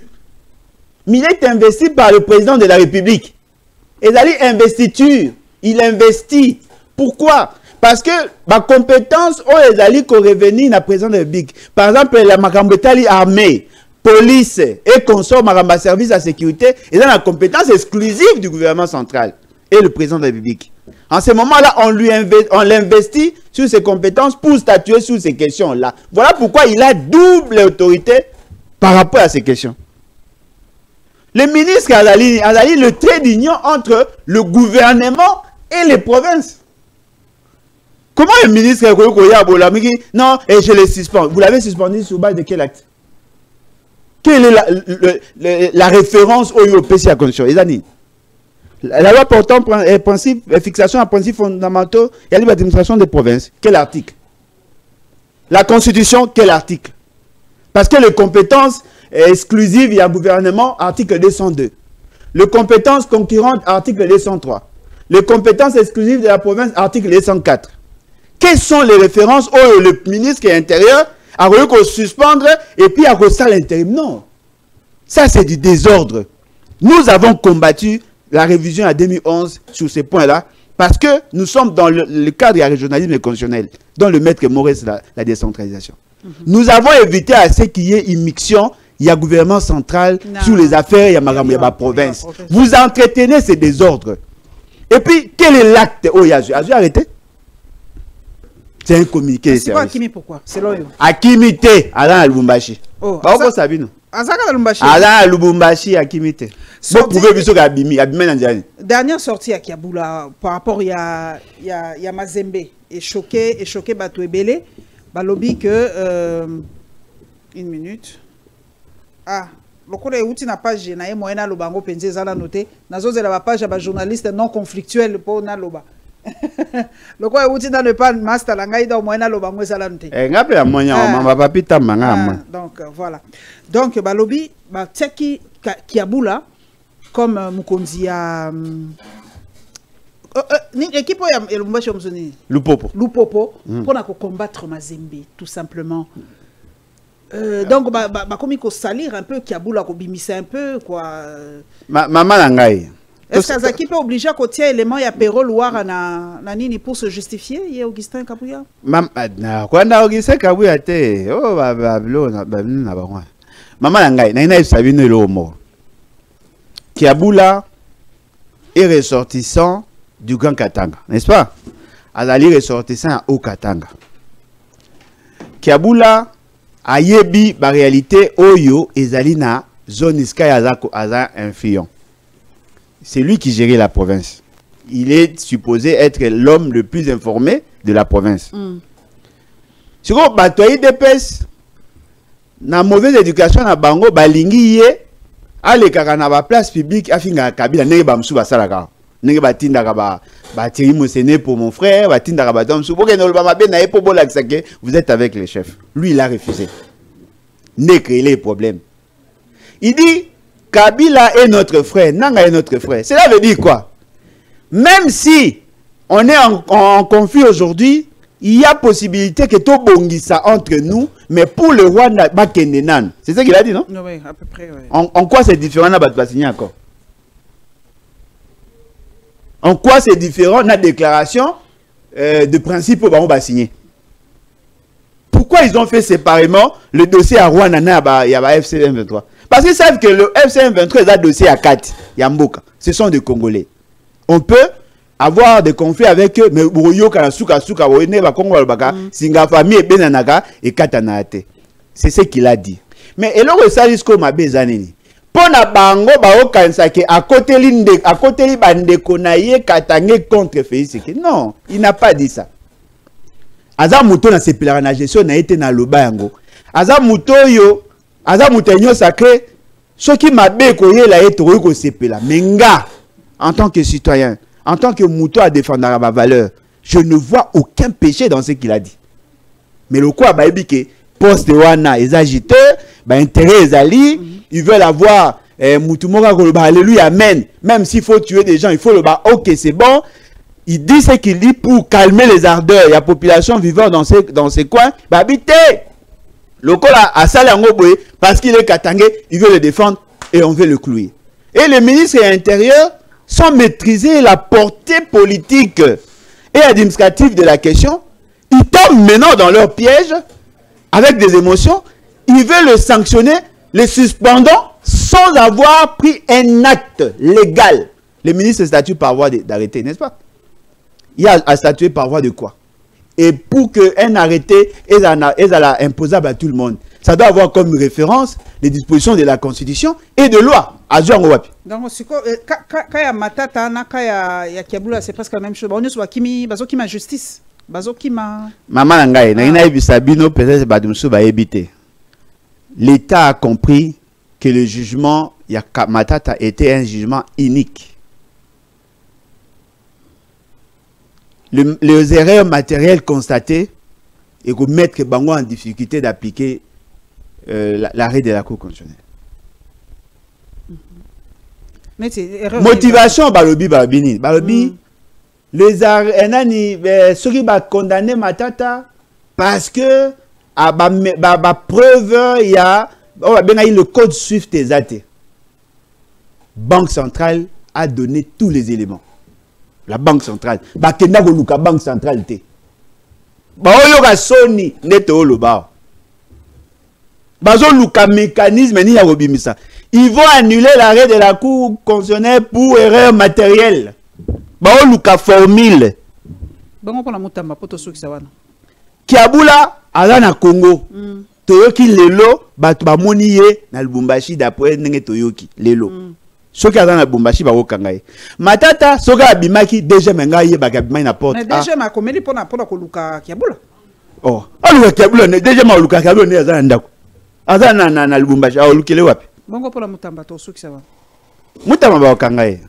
Mais il est investi par le président de la République. Et il a investiture. Il investit. Pourquoi? Parce que ma compétence est allée revenir na président de la République. Par exemple, la Makambetali armée, police et consort maramba service à sécurité et dans la compétence exclusive du gouvernement central et le président de la République. En ce moment-là, on l'investit sur ses compétences pour statuer sur ces questions-là. Voilà pourquoi il a double autorité par rapport à ces questions. Le ministre a le trait d'union entre le gouvernement et les provinces. Comment le ministre non, et je le suspends. Vous l'avez suspendu sur base de quel acte? Quelle est la référence au UOPC à condition? La loi portant fixation à principes fondamentaux et à l'administration des provinces. Quel article? La Constitution, quel article? Parce que les compétences exclusives, il y a gouvernement, article 202. Les compétences concurrentes, article 203. Les compétences exclusives de la province, article 204. Quelles sont les références où le ministre qui est intérieur a voulu qu'on suspendre et puis à cause de l'intérim? Non. Ça, c'est du désordre. Nous avons combattu la révision en 2011 sur ces points-là parce que nous sommes dans le cadre du régionalisme constitutionnel, dont le maître Maurice la décentralisation. Nous avons évité à ce qu'il y ait une mixion, il y a gouvernement central sur les affaires, il y a ma province. Vous entretenez ces désordres. Et puis, quel est l'acte? Oh, il y a arrêté. C'est un communiqué. C'est quoi Akimi pourquoi? C'est l'oyo. Akimité, Alain Lubumbashi. Oh, pourquoi ça vient? Azaka Lubumbashi. Alain Lubumbashi, Akimité. Vous pouvez vous dire Abimi dernière sortie à Kiabula par rapport il y a Mazembe et choqué Bato Ebele. Balobi que une minute. Ah, le code est na page na moyena lobango penze zala noté. Nazo zela la page ba journaliste non conflictuel pour na loba. Le quoi est dans le pan master langai dans moyena lobango zala noté. Ngape moyen ma papita manga. Donc voilà. Donc balobi ba tseki Kiabula comme Mukonzi a l'équipe ya Lubumbashi omzoni Lupopo pour combattre Mazembe tout simplement. Donc comme il salir un peu Kiabula ko bimisa un peu quoi. Maman langai. Est-ce que l'équipe est obligé à côté élément ya payroll war na nini pour se justifier y Augustin Kabuya? Na quand Augustin Kabuya te oh bablo na ba maman langai na sabino lo mo. Kiabula est ressortissant du Grand Katanga, n'est-ce pas? Azali ressortissant au Katanga. Kiabula a yebi ba réalité oyo ezali na zone iska yazako aza influent. C'est lui qui gérait la province. Il est supposé être l'homme le plus informé de la province. Si vous avez des pèses, na mauvaise éducation na bango, balingi ye, ale kaka na ba place publique, afinga kabila, nenge ba msu basalaka. Nenge ba tindaka ba tiri mosene pour mon frère, ba tindaka ba dom msu. Boke no ba mabe na epo bola kisake, vous êtes avec les chefs. Lui, il a refusé. Ne créer les problèmes. Il dit, Kabila est notre frère, Nanga est notre frère. Cela veut dire quoi? Même si on est en conflit aujourd'hui, il y a possibilité que tout bongissa entre nous, mais pour le roi Bakendenan. C'est ça qu'il a dit, non? Oui, à peu près, oui. En quoi c'est différent na signer encore? En quoi c'est différent na déclaration de principe au baron signer? Pourquoi ils ont fait séparément le dossier à Rwanda et à FCM 23? Parce qu'ils savent que le FCM 23 est un dossier à 4. Yamboka. Ce sont des Congolais. On peut avoir des conflits avec eux, mais Singa famille Benanaga et Katanaate. C'est ce qu'il a dit. Mais et là, ça risque ma bezanini. Pona bango bao kansake à côté li bande konaye katangé contre Félix. Non, il n'a pas dit ça. Aza muto na sepelaka na gestion na été na loba yango. Aza muto yo, aza mutenyo sacré, soki mabe koyela eto ko sepela. Menga en tant que citoyen, en tant que muto à défendre ma valeur, je ne vois aucun péché dans ce qu'il a dit. Mais le quoi ba ebike poste wana les agiteurs, ba intérêt ezali, ils veulent avoir mutu moka ko ba alléluia amen. Même s'il faut tuer des gens, il faut le ba OK, c'est bon. Il dit ce qu'il dit pour calmer les ardeurs. Il y a population vivant dans ces coins. Bah, habitez. Le col a Salangoboé, parce qu'il est katangé, il veut le défendre et on veut le clouer. Et les ministres de l'Intérieur, sans maîtriser la portée politique et administrative de la question, ils tombent maintenant dans leur piège avec des émotions. Ils veulent le sanctionner, les suspendant sans avoir pris un acte légal. Les ministres statuent par voie d'arrêté, n'est-ce pas? Il y a à statuer par voie de quoi? Et pour qu'un arrêté est imposable à tout le monde, ça doit avoir comme référence les dispositions de la Constitution et de loi. Donc, quand il y a Matata, quand il y a Kiabula, c'est presque la même chose. On est sur Kimi, Bazokima justice. Bazokima. Maman Nangaye, l'État a compris que le jugement Matata était un jugement unique. Les erreurs matérielles constatées et que mettre Bango en difficulté d'appliquer l'arrêt de la Cour constitutionnelle. Motivation, Balobi, les ceux qui vont condamner Matata parce que preuve, il y a le code SWIFT des athées. Banque centrale a donné tous les éléments. La banque centrale. Bakenda Goluka banque centrale te. Baoyoka Sony neto loba. Bazo luka mécanisme ni ya robimisa. Ils vont annuler l'arrêt de la Cour constitutionnelle pour erreur matérielle. Bao luka formule. Bango pona mutamba poto soki sawana. Kiabula ala na Congo. Toyoki lelo batu ba moniye na Lubumbashi d'après ndenge toyoki lelo. Soki azana Lubumbashi ba okangaye. Matata soka abimaki déjà menga ye ba kabimai na porte. Mais déjà ma komeli pona ko luka Kiabula. Oh, aluka Kiabula ne déjà ma luka Kiabula ne azana ndako. Azana na Lubumbashi a lukele wapi? Bongo pona mutamba to soki sawana. Mutamba ba okangaye.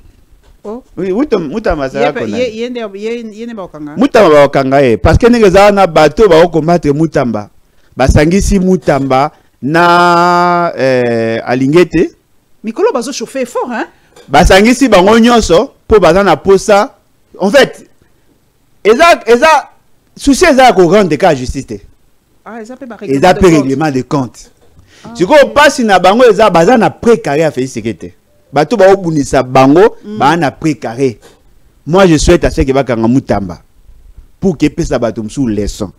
Oh. Oui, mutamba ça kona. Yene ba okanga. Mutamba ba okangaye parce que nenge zana bato ba okomatre mutamba. Basangisi mutamba na alingete. Mikolo bazo chauffer fort hein. Basangisi bango nyonso po bazana posa. En fait, eza souci eza ko rendre cas justice. Ah, eza pe ba règlement de compte. Si ko passe na bango eza bazana précaré à faire sécurité. Bato ba obunisa bango ba na précaré. Moi je souhaite à ce que bakanga mutamba pour que pesa bato msou leçon.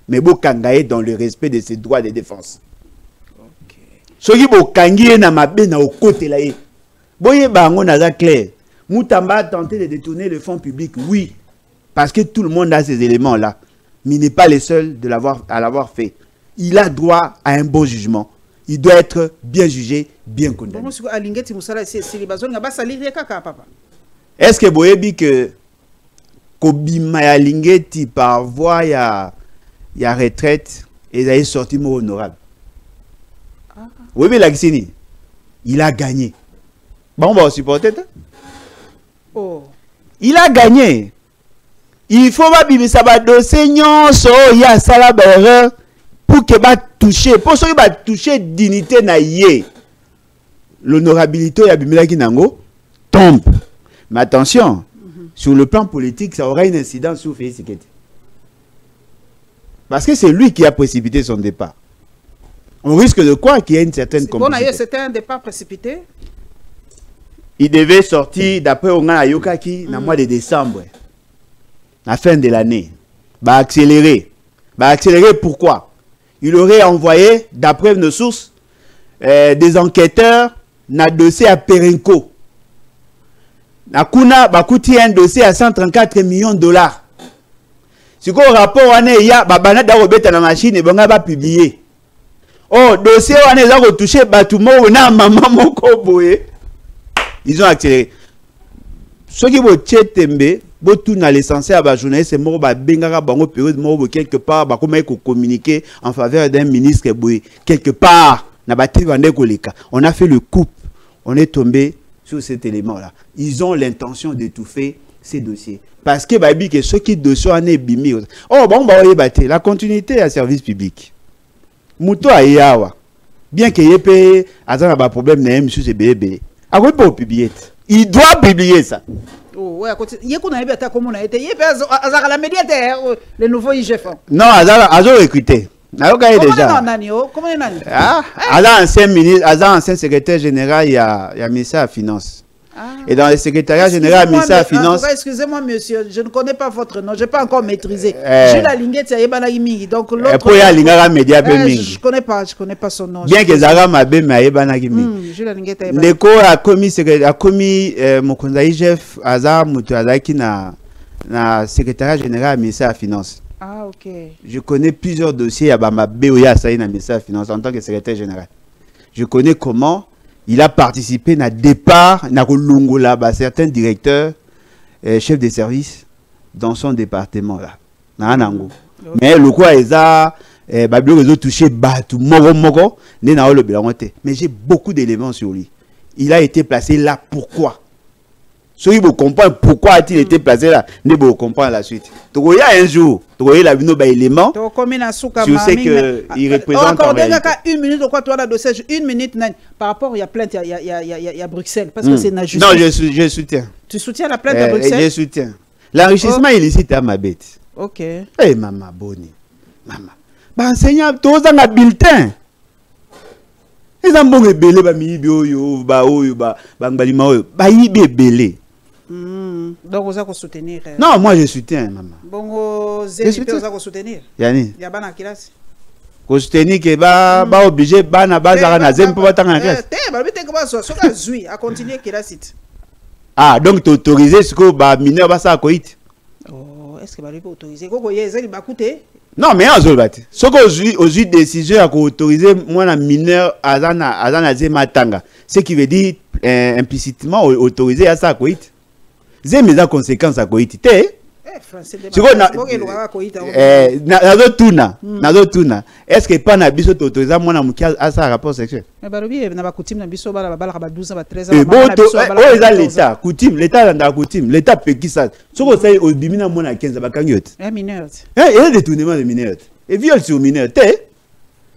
Mais bokangaye dans le respect de ses droits de défense. Soki bokangiye na mabe na okote la ye. Boye bango naza clair. Mutamba a tenté de détourner le fonds public, oui. Parce que tout le monde a ces éléments-là. Mais il n'est pas le seul à l'avoir fait. Il a droit à un bon jugement. Il doit être bien jugé, bien condamné. Est-ce que boyebi que kobima ya lingeti par voie ya retraite et il a sorti mot honorable. Oui, mais Laxini, il a gagné. Bon, on va supporter. Oh. Il a gagné. Il faut pas bimer ça va dossier nyonso ya sala erreur pour que va toucher pour que va toucher dignité na yé. L'honorabilité ya bimela ki nango tombe. Mais attention, sur le plan politique, ça aura une incidence sur Félix Tshisekedi. Parce que c'est lui qui a précipité son départ. On risque de quoi qu'il y ait une certaine complicité. Bon, c'était un départ précipité. Il devait sortir d'après Onga Yokaki dans le mois de décembre. À la fin de l'année. Bah accélérer. Pourquoi? Il aurait envoyé, d'après nos sources, des enquêteurs dans le dossier à Perenco. Nakuna bakuti un dossier à 134 millions de dollars. Si quoi rapport on est ya babana da robeta na machine et bonga va publier. Oh dossier on est là retouché batumo na maman moko boye. Ils ont accéléré. Ce qui veut tchetembe botu na l'essentiel à ba journaliste moko ba bengaka bango période moko quelque part ba comment communiquer en faveur d'un ministre boye quelque part na ba tibande koleka. On a fait le coup. On est tombé sur cet élément-là. Ils ont l'intention d'étouffer ces dossiers. Parce que ceux qui dossiers en est bimi. Oh, bon, la continuité à service public. Mouto a yawa. Bien qu'il y ait un problème, il y a un publier. Il doit publier ça. Oh, ouais, il y a le nouveau IGF. Non, Azo recruté. Déjà. Ancien ministre, ancien secrétaire général, il y a ministère de Finances. Et dans le secrétariat général, ministère de Finances. Excusez-moi, monsieur, je ne connais pas votre nom, je n'ai pas encore maîtrisé. Je la linguette, donc l'autre. Je ne connais pas son nom. Bien que Zara Mabé Maïbanagimi. Je la linguette. L'éco a commis Mokonda IGF, Azar Moutouazaki na secrétariat général, ministère de Finances. Ah, ok. Je connais plusieurs dossiers à Bamabé Oya Saï na ministère de Finances en tant que secrétaire général. Je connais comment il a participé à départ, à certains directeurs, chefs de service dans son département là. Mais le quoi ils ont touché Batu Moko, mais j'ai beaucoup d'éléments sur lui. Il a été placé là pourquoi? Si vous comprenez pourquoi a-t-il été placé là, vous comprenez la suite. Donc il y a un jour, il a vu nos éléments. Je sais qu'il représente. Encore une minute, quoi, toi, la dossier, une minute, par rapport, il y a plainte, il y a Bruxelles, parce que c'est la justice. Non, je soutiens. Tu soutiens la plainte à Bruxelles? Je soutiens. L'enrichissement illicite à ma bête. Ok. Eh, maman, Boni. Maman. Bah, enseignant, tous dans un bulletin. Les ambons est belé, bah, mi yo, bah, belé. Donc, vous allez soutenir. Non, moi je soutiens, maman. Bon, vous allez soutenir. Yani. Il y a pas de classe. Vous soutenez que bah obligé, bah na base à la zone pour pas t'en classe. À continuer classe. Ah, donc tu autorisé ce que bah mineur va ça coït. Oh, est-ce que bah lui peut autoriser? Quoi, il va coûter? Non, mais en zolbat. Ce que aujourd'hui décision à autoriser moi la mineur azana zematanga. Ce qui veut dire implicitement autoriser à ça coït. J'ai mes conséquences à Koïtité. Est-ce que pas na biso autorisé moi na mukia à ça rapport sexuel? Mais balobi na ba coutume na biso bala 12 ba 13 ans. Oh l'état coutume l'état dans coutume l'état peut qui ça. Ce que ça au bimina moi na 15 ba kangiot. Un mineur. Il y a détournement de mineur. Et viol sur mineur.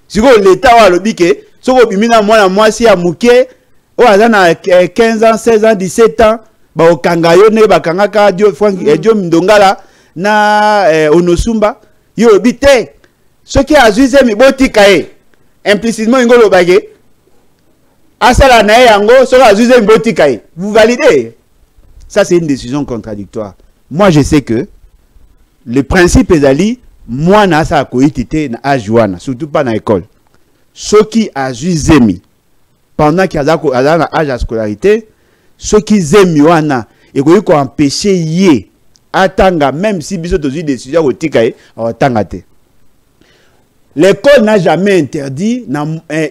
Si l'état wa lobi que ce que bimina moi si a muké o azana 15 ans 16 ans 17 ans ba okanga yo ne bakanga ka dio Frank dio Mdongala na Onosumba yo bité ce qui a juizé mi botika e implicitement ngolo bagé asala na yango ce qui a juizé mi botika e vous validez ça? C'est une décision contradictoire. Moi je sais que le principe est ali moi na sa koitité na ajuana surtout pas na école ce qui a juizé mi pendant qu'il y a un âge à scolarité. Ceux qui aiment Yohana et qui ont empêché Yé Atanga, même si Bissot a eu des sujets au Tikaï, à Tangate. L'école n'a jamais interdit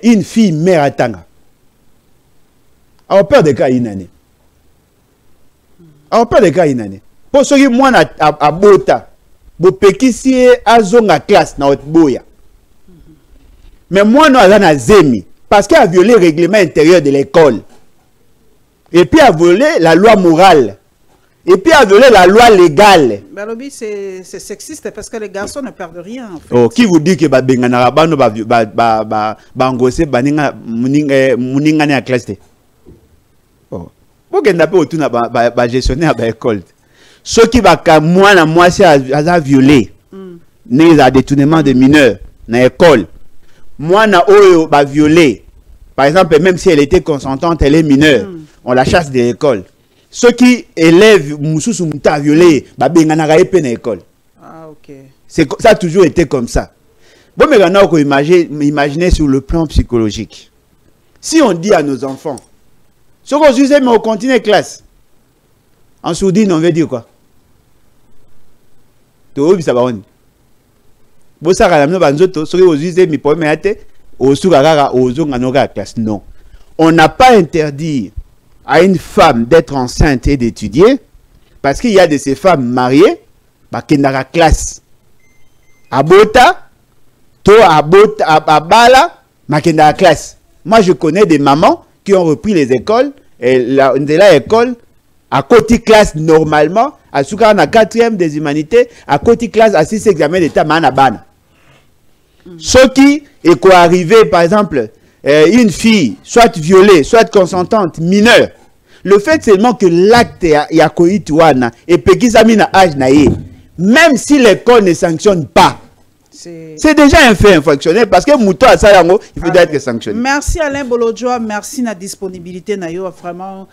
une fille mère à Tanga. Alors, peur de cas inane. Alors, peur de cas inane. Pour ceux qui moi à bota, bopekisi azonga classe na otboya. Mais moi non azana zemi parce qu'il a violé le règlement intérieur de l'école. Et puis a violé la loi morale. Et puis a violé la loi légale. Balobi, c'est sexiste parce que les garçons ne perdent rien. En fait. Oh, qui vous dit que bengana rabano bangose baninga muninga ne a classe. Oh, pour que n'a pas autour na gestionnaire à l'école. Ceux qui va moi c'est à violer. Né à détournement de mineurs dans l'école. Moi na oyo ba violer. Par exemple, même si elle était consentante, elle est mineure. On la chasse de l'école. Ceux qui élèvent Moussous Mouta violé, Babengana dans l'école. Ah, ok. Ça a toujours été comme ça. Bon, mais maintenant, on imaginer sur le plan psychologique. Si on dit à nos enfants, ce qu'on disait, mais on continue classe. En sourdine, on veut dire quoi? Bon, ça, non. On n'a pas interdit à une femme d'être enceinte et d'étudier, parce qu'il y a de ces femmes mariées, qui sont dans la classe. Abota, to abota, abala, qui sont dans la classe. Moi, je connais des mamans qui ont repris les écoles, et la école, à côté classe normalement, à Soukara na 4e des humanités, à côté classe à 6 examens d'état, manabana. Ce qui est quoi arriver, par exemple, une fille, soit violée, soit consentante, mineure, le fait seulement que l'acte ya koitouana et pekisami na âge naïe, même si l'école ne sanctionne pas, c'est déjà un fait infractionnel parce que Mouto à Sayango, il faut être sanctionné. Merci Alain Bolodjoa, merci na disponibilité na yo, vraiment.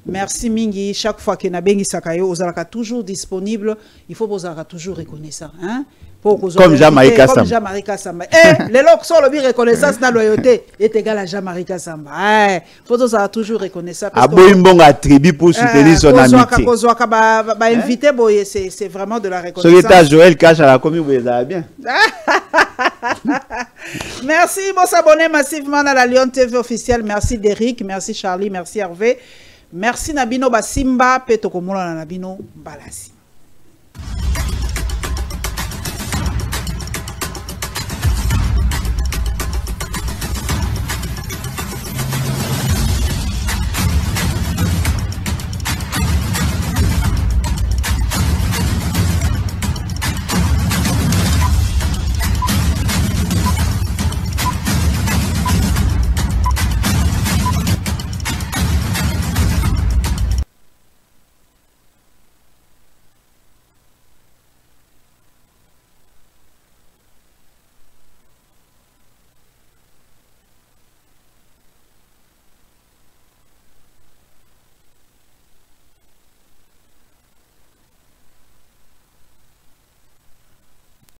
Merci Mingi, chaque fois que na bengi sakayo, ozalaka toujours disponible, il faut ozalaka toujours reconnaissant, hein? Comme Jean-Marie Kassamba. Comme Jean-Marie Kassamba. Eh, les locs sont le reconnaissance na loyauté est égal à Jean-Marie Kassamba. Eh, faut toujours reconnaissant. Aboimbonga attribue pour soutenir son amitié. Invité, c'est vraiment de la reconnaissance. Ce l'état Joël cache à la commune, vous allez bien. Merci, bon s'abonner massivement à la Lyon TV officielle. Merci Derrick, merci Charlie, merci Hervé. Merci Nabino Basimba, Peto Komola Nabino Balasi.